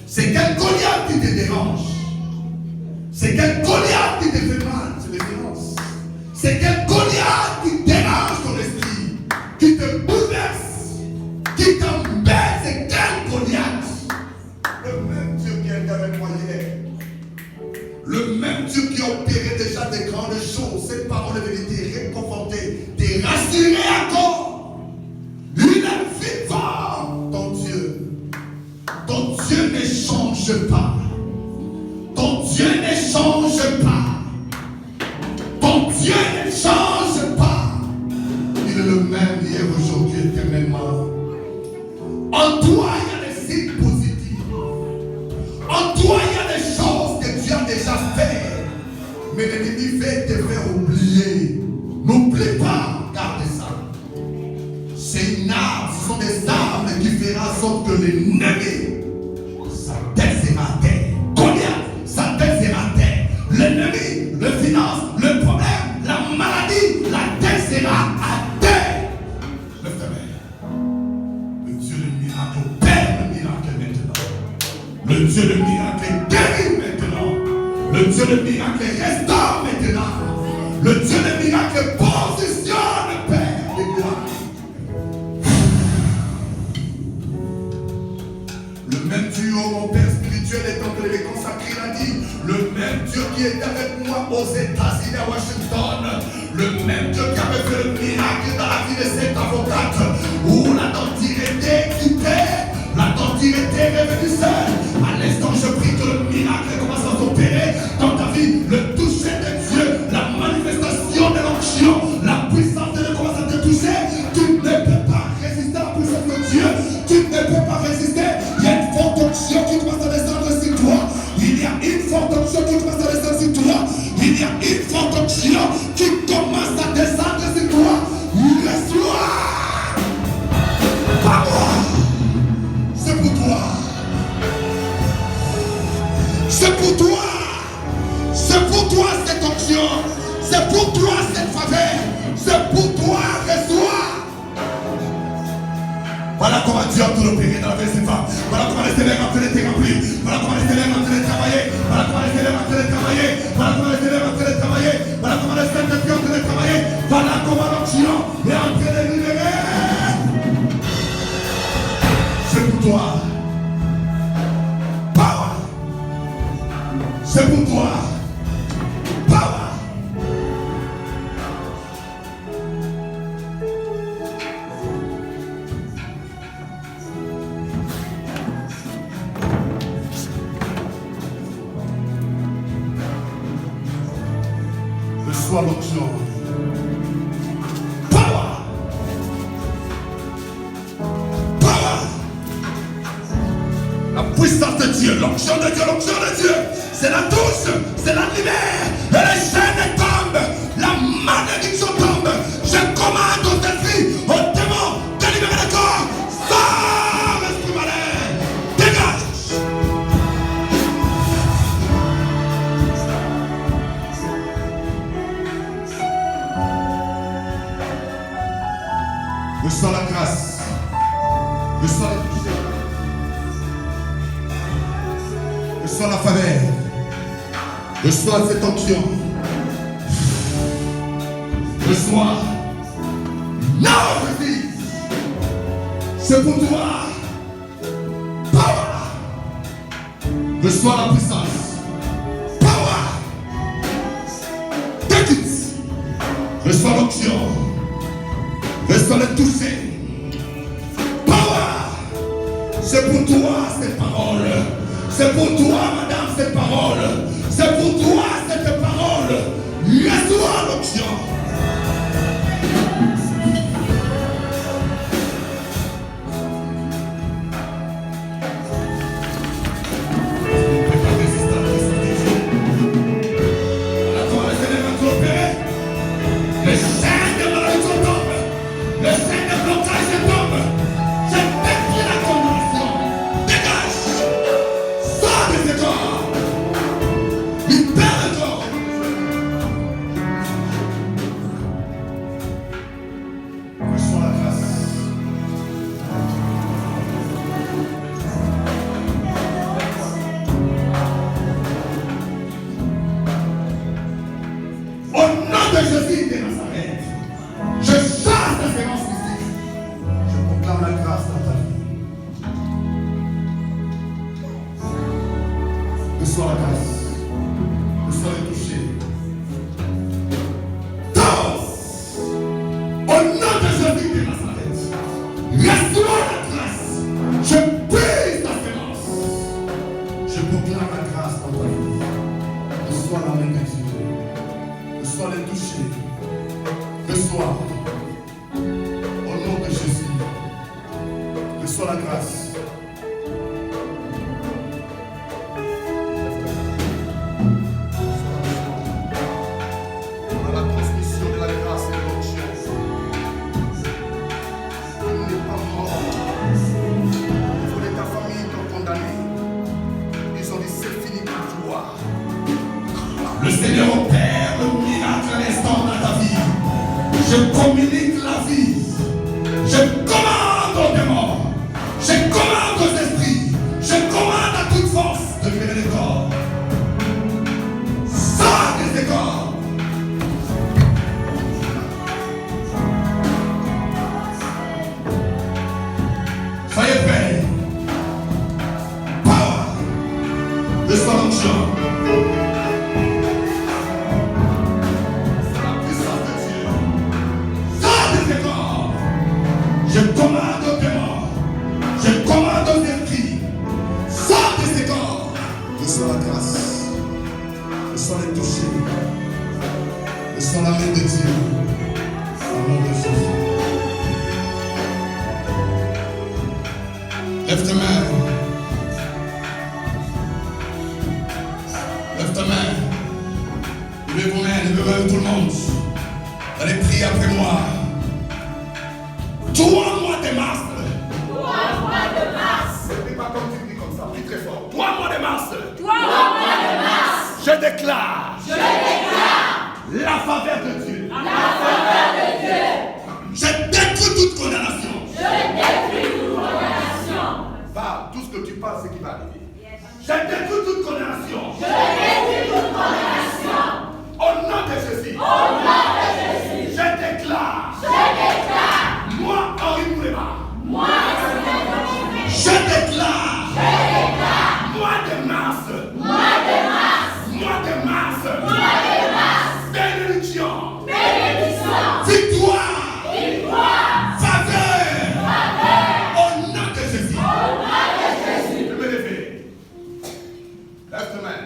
C'est quel Goliath qui te dérange? C'est quel Goliath qui te fait mal? C'est l'espérance. C'est quel Goliath qui dérange ton esprit, qui te bouleverse, qui t'embête? C'est quel Goliath? Le même Dieu qui est avec moi hier. Le même Dieu qui a opéré déjà des grandes choses. Cette parole est venue te réconforter, te rassurer encore. Il est vivant, ton Dieu. Ton Dieu ne change pas. Ton Dieu ne change pas. Ton Dieu ne change pas. Il est le même hier, aujourd'hui, éternellement. En toi, il y a des signes positifs. En toi, il y a des choses que tu as déjà fait. Mais l'ennemi veut te faire oublier. N'oublie pas, garde ça. C'est une arme, ce sont des armes qui feront en sorte que l'ennemi, sa tête sera à terre. Goliath, sa tête sera à terre. L'ennemi, le finance, le problème, la maladie, la tête sera à terre. Le frère, le Dieu de miracle opère le miracle maintenant. Le Dieu de miracle guérit maintenant. Le Dieu de miracle restaure maintenant. Le Dieu de miracle positionne, Père de gloire. Le même Dieu, mon Père spirituel et temple et consacré, il a dit, le même Dieu qui est avec moi aux États-Unis, à Washington, le même Dieu qui avait fait le miracle dans la vie de cette avocate, où la dentire était quittée, la dentire était revenue seule. À l'instant, je prie que le miracle commence à s'opérer dans ta vie, le toucher de Dieu, la manifestation de l'onction, la puissance de Dieu commence à te toucher. Tu ne peux pas résister à la puissance de Dieu, tu ne peux pas résister. Il y a une forte onction qui commence à descendre sur toi. Il y a une forte onction qui commence à descendre sur toi. Il y a une forte onction qui commence à descendre sur toi. Reçois. C'est pour toi. C'est pour toi. C'est pour toi cette onction. C'est pour toi cette faveur. C'est pour toi. Reçois. Voilà comment Dieu a tout opéré dans la vie de ces femmes. Voilà comment les élèves ont été remplis. Voilà comment les élèves ont été travailler. Voilà comment les élèves ont été travailler. Voilà comment les élèves ont été travailler. Voilà comment les saints de Dieu ont été travailler. Voilà comment l'onction est en train de libérer. C'est pour toi. Power. C'est pour toi. Power. Reçois l'onction. Power. Power. La puissance de Dieu, l'onction de Dieu, l'onction de Dieu. C'est la touche, c'est la libère. Et les chaînes tombent, la malédiction tombe. Je commande aux esprits, aux démons de libérer le corps. Sors, esprit malin. Dégage. Reçois la grâce. Reçois le toucher. Reçois la faveur. Reçois cette onction. Reçois. Non, je dis. C'est pour toi. Power. Reçois la puissance. Power. Take it. Reçois l'onction. Reçois le toucher. Power. C'est pour toi cette parole. C'est pour toi, madame, cette parole. C'est pour toi cette parole. Reçois l'onction. Jésus de Nazareth, je chasse la séance mystique. Je proclame la grâce dans ta vie. Reçois la grâce. Reçois le toucher. Danse au nom de Jésus de Nazareth. Reçois la grâce. Je brise la séance. Je proclame la grâce dans ta vie. Reçois la main de Dieu. Reçois les toucher. Reçois. Au nom de Jésus. Reçois la grâce. Dans la transmission de la grâce et de l'onction. Il n'est pas mort. Tous les ta famille t'ont condamné. Ils ont dit c'est fini pour toi. Le Seigneur opère le miracle à l'instant dans ta vie. Je communique la vie. Je commande aux démons. Je commande aux esprits. Je commande à toute force de libérer les corps. Sors de ces corps. Soyez prêts. Le soir en chant. Je commande aux démons, je commande aux esprits, sors de ces corps. Reçois la grâce, reçois les toucher, reçois la main de Dieu, au nom de Jésus. Lève ta main, lève ta main, levez vos mains, levez vos mains tout le monde. Allez prier après moi. 3 mois de mars. 3 mois de mars. Ne prie pas comme tu pries comme ça, prie très fort. 3 mois de mars. 3 mois de mars. Je déclare. Je déclare. La faveur de Dieu. La faveur de Dieu. Je détruis toute condamnation. Je détruis toute condamnation. Parle, tout ce que tu parles, c'est qui va arriver. Je détruis toute condamnation. Je détruis toute condamnation. Au nom de Jésus. Au nom de Jésus. Je déclare. Je déclare. Moi, Henri Moulema. Moi, Je déclare. je déclare. Mois de mars. Mois de mars. Mois de mars. Mois de mars. Bénédiction. Bénédiction. Victoire. Victoire. Faveur. Faveur. Au nom de Jésus. Au nom de Jésus. Je me lever. Lève ta main.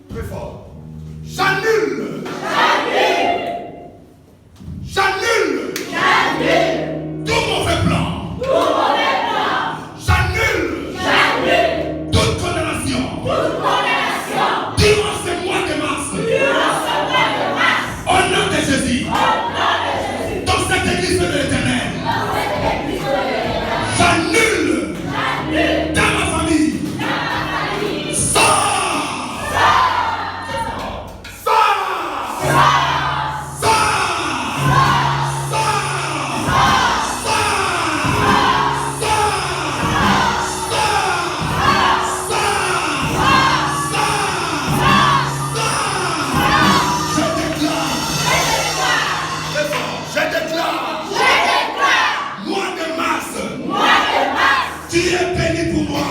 Très fort. J'annule. J'annule. J'annule. J'annule. Tout mauvais plan. Tout mauvais plan. J'annule. J'annule. Toute condamnation. Toute condamnation. Durant ce mois de mars. Durant ce mois de mars. Au nom de Jésus. Au nom de Jésus. Dans cette église de l'Éternel. Dans cette église de l'Éternel. J'annule. J'annule. Dans ma famille. Dans ma famille. Sors. Sors. Je déclare. Mois de mars. Tu es béni pour moi.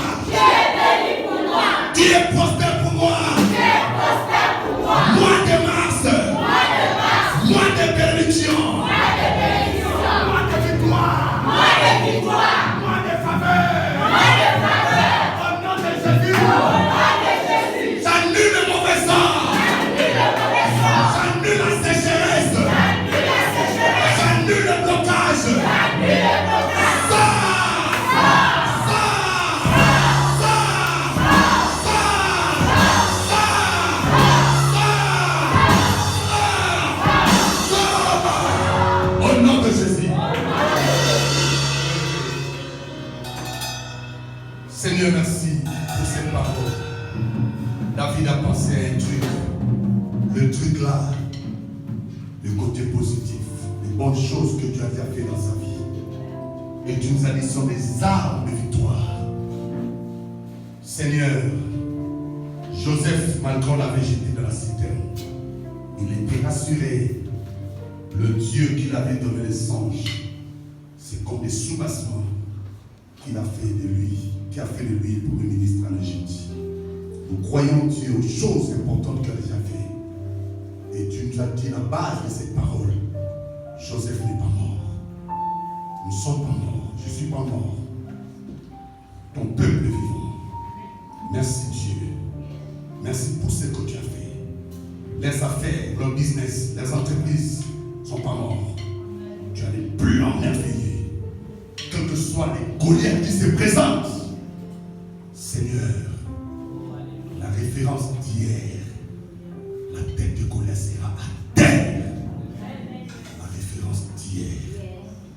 Tu es prospère pour moi. Mois de mars. Mois de bénédiction. Mois de victoire. Mois de faveur. Au nom de Jésus. J'annule le mauvais sort. J'annule la sécheresse. J'annule le blocage. Au nom de Jésus. Seigneur, merci pour cette parole. David a pensé à un truc. Le truc là, le côté positif, les bonnes choses que tu as déjà fait dans sa vie. Et tu nous as dit sont des armes de victoire. Seigneur, Joseph, malgré l'avait jeté dans la citerne, il était rassuré. Le Dieu qui l'avait donné les songes, c'est comme des soubassements qu'il a fait de lui, qui a fait de lui pour le ministre en Égypte. Nous croyons Dieu aux choses importantes qu'il a déjà fait. Et tu nous as dit la base de cette parole. Joseph n'est pas mort. Nous ne sommes pas morts. Je ne suis pas mort. Ton peuple est vivant. Merci Dieu. Merci pour ce que tu as fait. Les affaires, le business, les entreprises ne sont pas morts. Tu as des plans merveilleux. Quels que soient les Goliaths qui se présentent. Seigneur, la référence d'hier, la tête de Goliath sera à terre. La référence d'hier,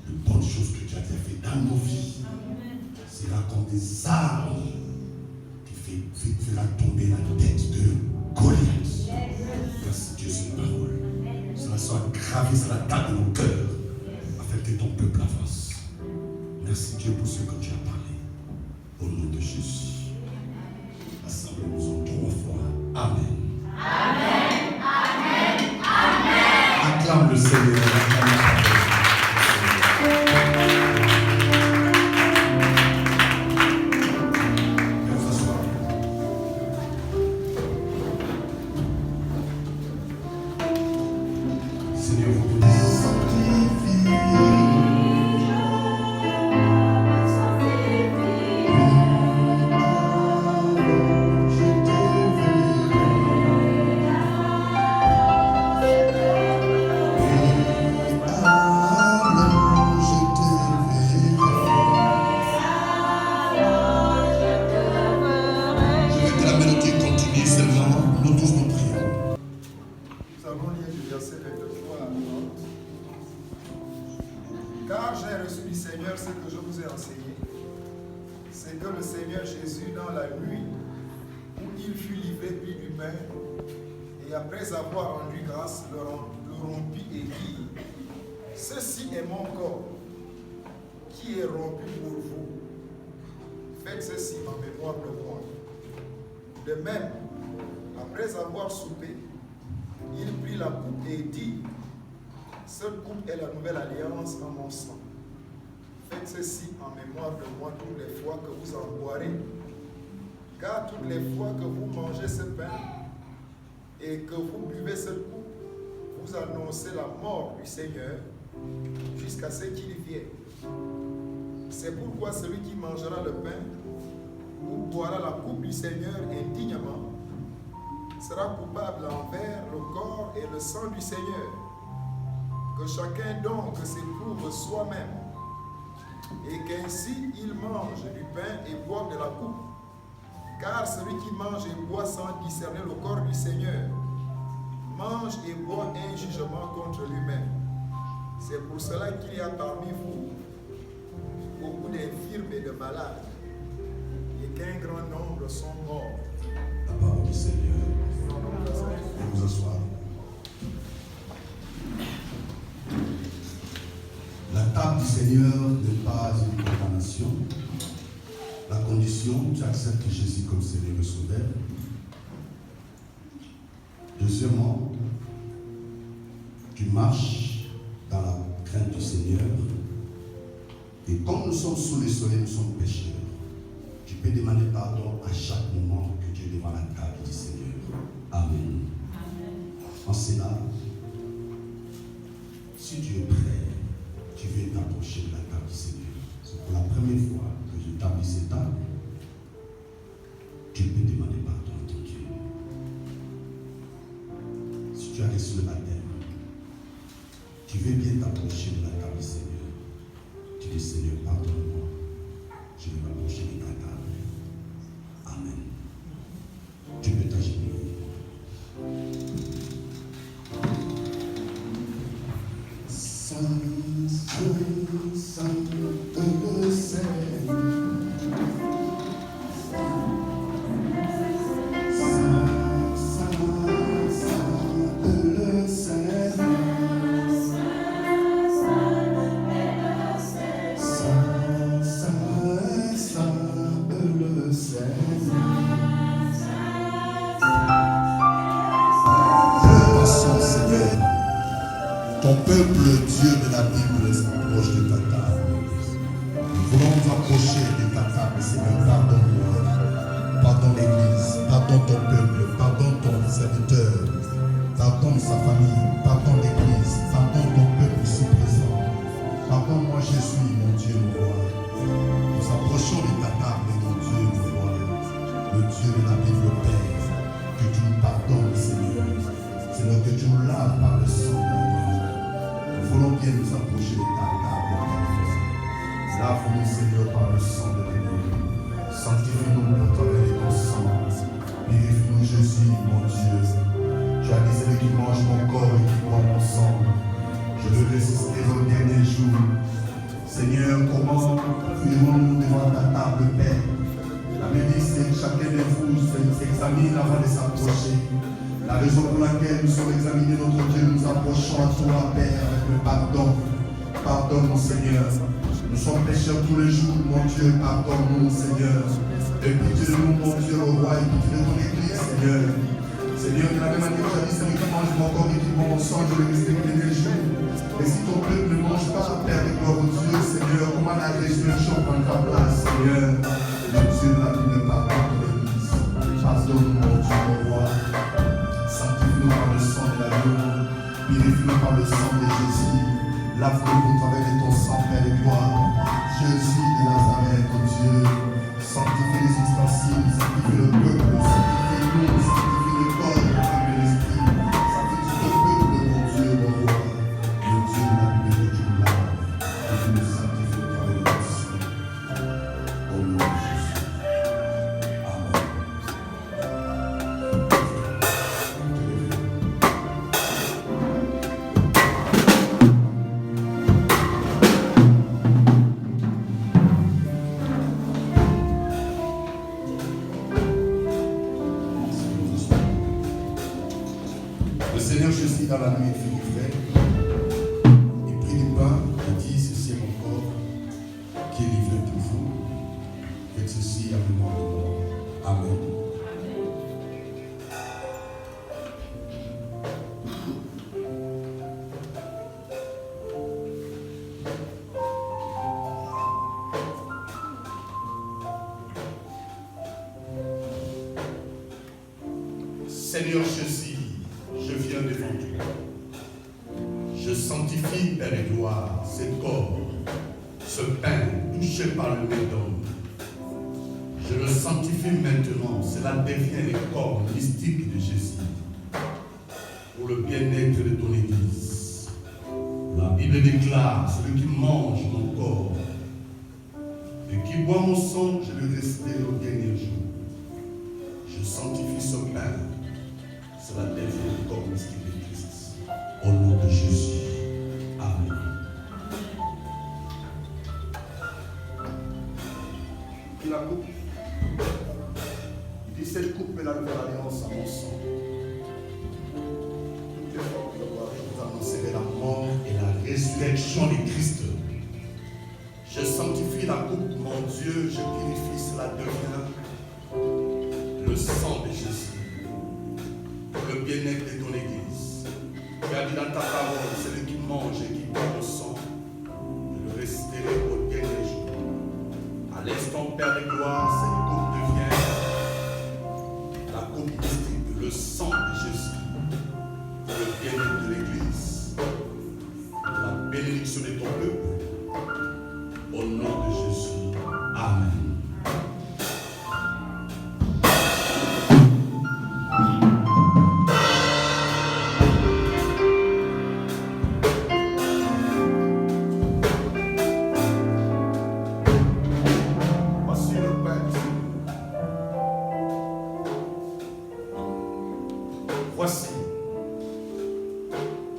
de bonnes choses que tu as fait dans nos vies, sera comme des armes qui fera tomber la tête de Goliath. Merci Dieu, cette parole. Cela soit gravé sur la table de nos cœurs, afin que ton peuple avance. Merci Dieu pour ce que tu as parlé. Au nom de Jésus. Assemblez-nous 3 fois. Amen. Amen. Amen. Amen. Acclame le Seigneur. Acclame la parole. Viens vous asseoir. Seigneur, ce que je vous ai enseigné, c'est que le Seigneur Jésus, dans la nuit où il fut livré, prit du pain, et après avoir rendu grâce, le rompit et dit, « Ceci est mon corps, qui est rompu pour vous. Faites ceci en mémoire de moi. » De même, après avoir soupé, il prit la coupe et dit, « Cette coupe est la nouvelle alliance en mon sang. Faites ceci en mémoire de moi toutes les fois que vous en boirez. Car toutes les fois que vous mangez ce pain et que vous buvez cette coupe, vous annoncez la mort du Seigneur jusqu'à ce qu'il vienne. C'est pourquoi celui qui mangera le pain ou boira la coupe du Seigneur indignement sera coupable envers le corps et le sang du Seigneur. Que chacun donc s'éprouve soi-même, et qu'ainsi il mange du pain et boive de la coupe. Car celui qui mange et boit sans discerner le corps du Seigneur mange et boit un jugement contre lui-même. C'est pour cela qu'il y a parmi vous beaucoup d'infirmes et de malades, et qu'un grand nombre sont morts. La parole du Seigneur. Vous asseoir. La table du Seigneur n'est pas une condamnation. La condition, tu acceptes Jésus comme Seigneur et Sauveur. Deuxièmement, tu marches dans la crainte du Seigneur. Et comme nous sommes sous le soleil, nous sommes pécheurs. Tu peux demander pardon à chaque moment que tu es devant la table du Seigneur. Amen. En cela, si tu es prêt, tu veux t'approcher de la table du Seigneur. C'est pour la première fois que je t'appuie cette table. Tu peux demander pardon à ton Dieu. Si tu as reçu le baptême, tu veux bien t'approcher de la table du Seigneur. Tu dis, Seigneur, pardonne-moi. Je vais m'approcher de ta table. Amen. Tu peux t'agenouiller. Saint, le Seigneur. Ton peuple, Dieu de la Bible, s'approche de ta table. Nous voulons nous approcher de ta table, Seigneur. Pardonne-moi. Pardonne l'Église. Pardonne ton peuple. Pardonne ton serviteur. Pardonne sa famille. Pardonne l'Église. Pardonne ton peuple ici présent. Pardonne-moi, Jésus, mon Dieu, mon roi. Nous approchons de ta table, mon Dieu, mon roi. Le Dieu de la Bible, Père. Que tu nous pardonnes, Seigneur. Seigneur, que tu nous laves par le sang de la vie. Nous voulons bien nous approcher de ta table. Lave-nous, Seigneur, par le sang de l'agneau. Sanctifie-nous pour travailler ton sang. Purifie-nous, Jésus, mon Dieu. Tu as dit, celui qui mange mon corps et qui boit mon sang, je le résisterai au dernier jour. Seigneur, comment fuirons-nous devant ta table, Père? La Bible dit que chacun de vous s'examine avant de s'approcher. La raison pour laquelle nous sommes examinés, notre Dieu, nous approchons à toi, Père, avec le pardon. Pardonne-nous, Seigneur. Nous sommes pécheurs tous les jours, mon Dieu, pardonne-nous, Seigneur. Et pitié de nous, mon Dieu, le roi, et pitié de ton Église, Seigneur. Seigneur, de la même manière que tu as dit, celui qui mange mon corps et qui boit mon sang, je le respecte les jours. Et si ton peuple ne mange pas, Père de gloire au Dieu, Seigneur, comment la résurrection prend ta place, Seigneur? Le Dieu de la Bible, pardonne l'Église. Pardonne, mon Dieu, mon roi. Sanctifie-nous par le sang de l'agneau, purifie-nous par le sang de Jésus, lave-nous pour travers de ton sang, Père de gloire. Jésus de Nazareth, oh Dieu, sanctifie les ustensiles, sanctifie le peuple, sanctifie-nous, sanctifie le corps, le âme et l'esprit, sanctifie ton peuple, mon Dieu, mon roi, le Dieu de la Bible que tu nous laves, et tu nous sanctifies au travers de ton sang. Au nom de Jésus. Amen. Seigneur Jésus, dans la nuit, il fut livré. Il prit du pain et dit, ceci est mon corps qui est livré pour vous. Faites ceci en mémoire de moi. Amen. Seigneur Jésus, je viens devant toi. Je sanctifie, Père et gloire, ce corps, ce pain touché par le médon. Je le sanctifie maintenant. Cela devient le corps mystique de Jésus pour le bien-être de ton Église. La Bible déclare, celui qui mange mon corps et qui boit mon sang, je le resterai au dernier jour. Je sanctifie ce pain. Cela devient le corps mystique de Christ. Au nom de Jésus. Amen. Et la coupe. Il dit, cette coupe est la nouvelle alliance à mon sang. Toutes les fois que je vous annoncerai la mort Et la résurrection de Christ. Je sanctifie la coupe, mon Dieu, je purifie, cela devient le sang de Jésus. Pour le bien-être de ton Église. Tu as dit dans ta parole, celui qui mange et qui boit le sang, je le resterai au dernier jour. À l'instant, Père de gloire, cette coupe devient la coupe mystique, le sang de Jésus. Pour le bien-être de l'Église. La bénédiction de ton peuple. Au nom de Jésus. Amen. Voici le pain. Voici.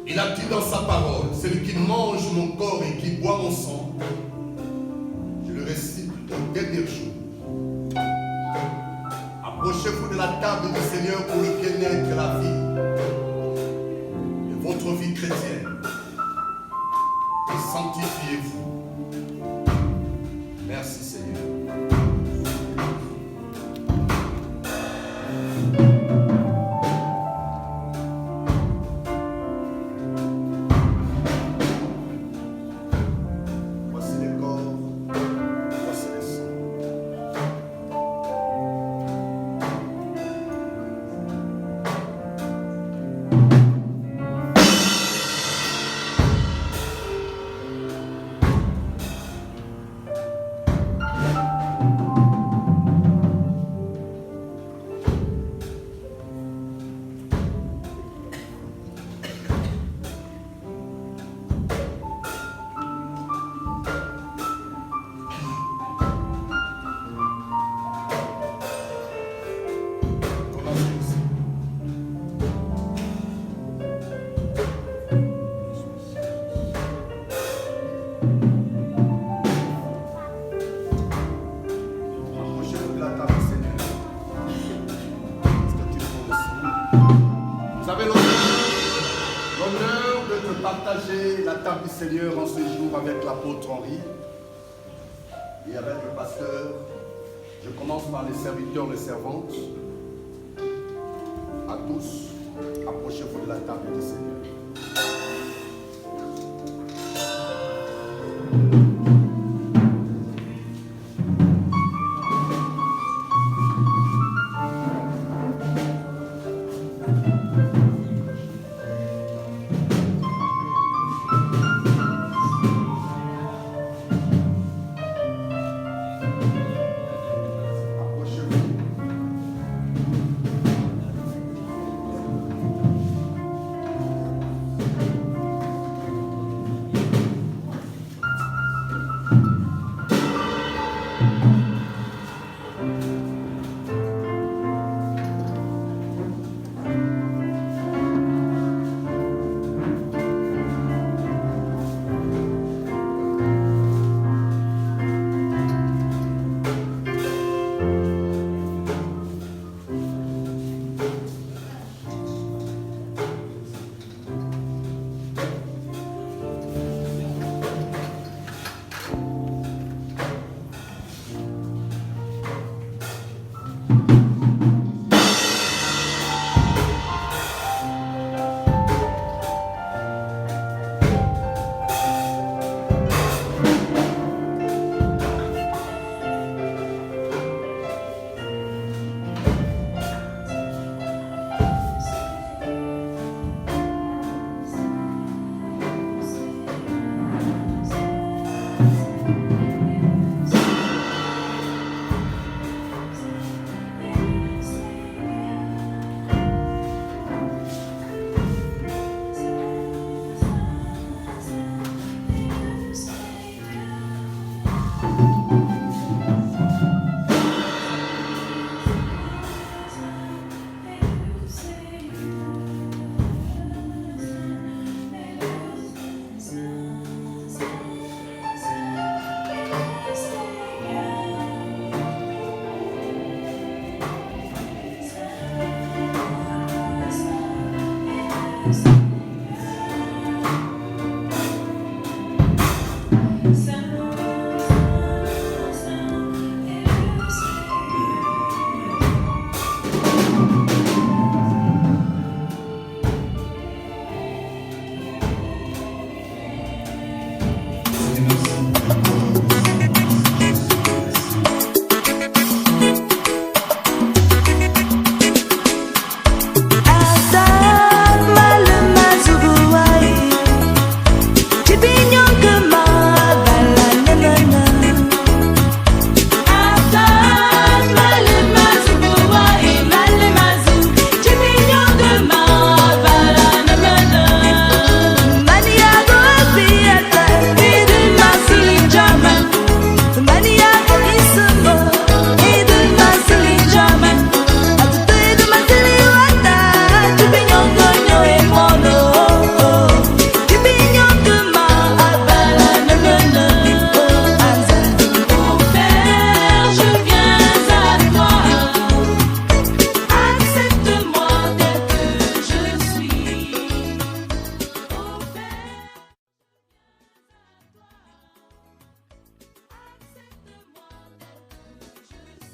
Il a dit dans sa parole, celui qui mange mon corps et qui boit mon sang, je le récite au dernier jour. Approchez-vous de la table du Seigneur pour le bien-être et la vie de votre vie chrétienne. Et sanctifiez-vous. Merci Seigneur. Voici le corps, voici le sang. Approchez-vous de la table du Seigneur. Est-ce que tu prends le sang? Vous avez l'honneur de partager la table du Seigneur en ce jour avec l'apôtre Henri et avec le pasteur. Je commence par les serviteurs, les servantes. À tous, approchez-vous de la table du Seigneur. Approchez-vous.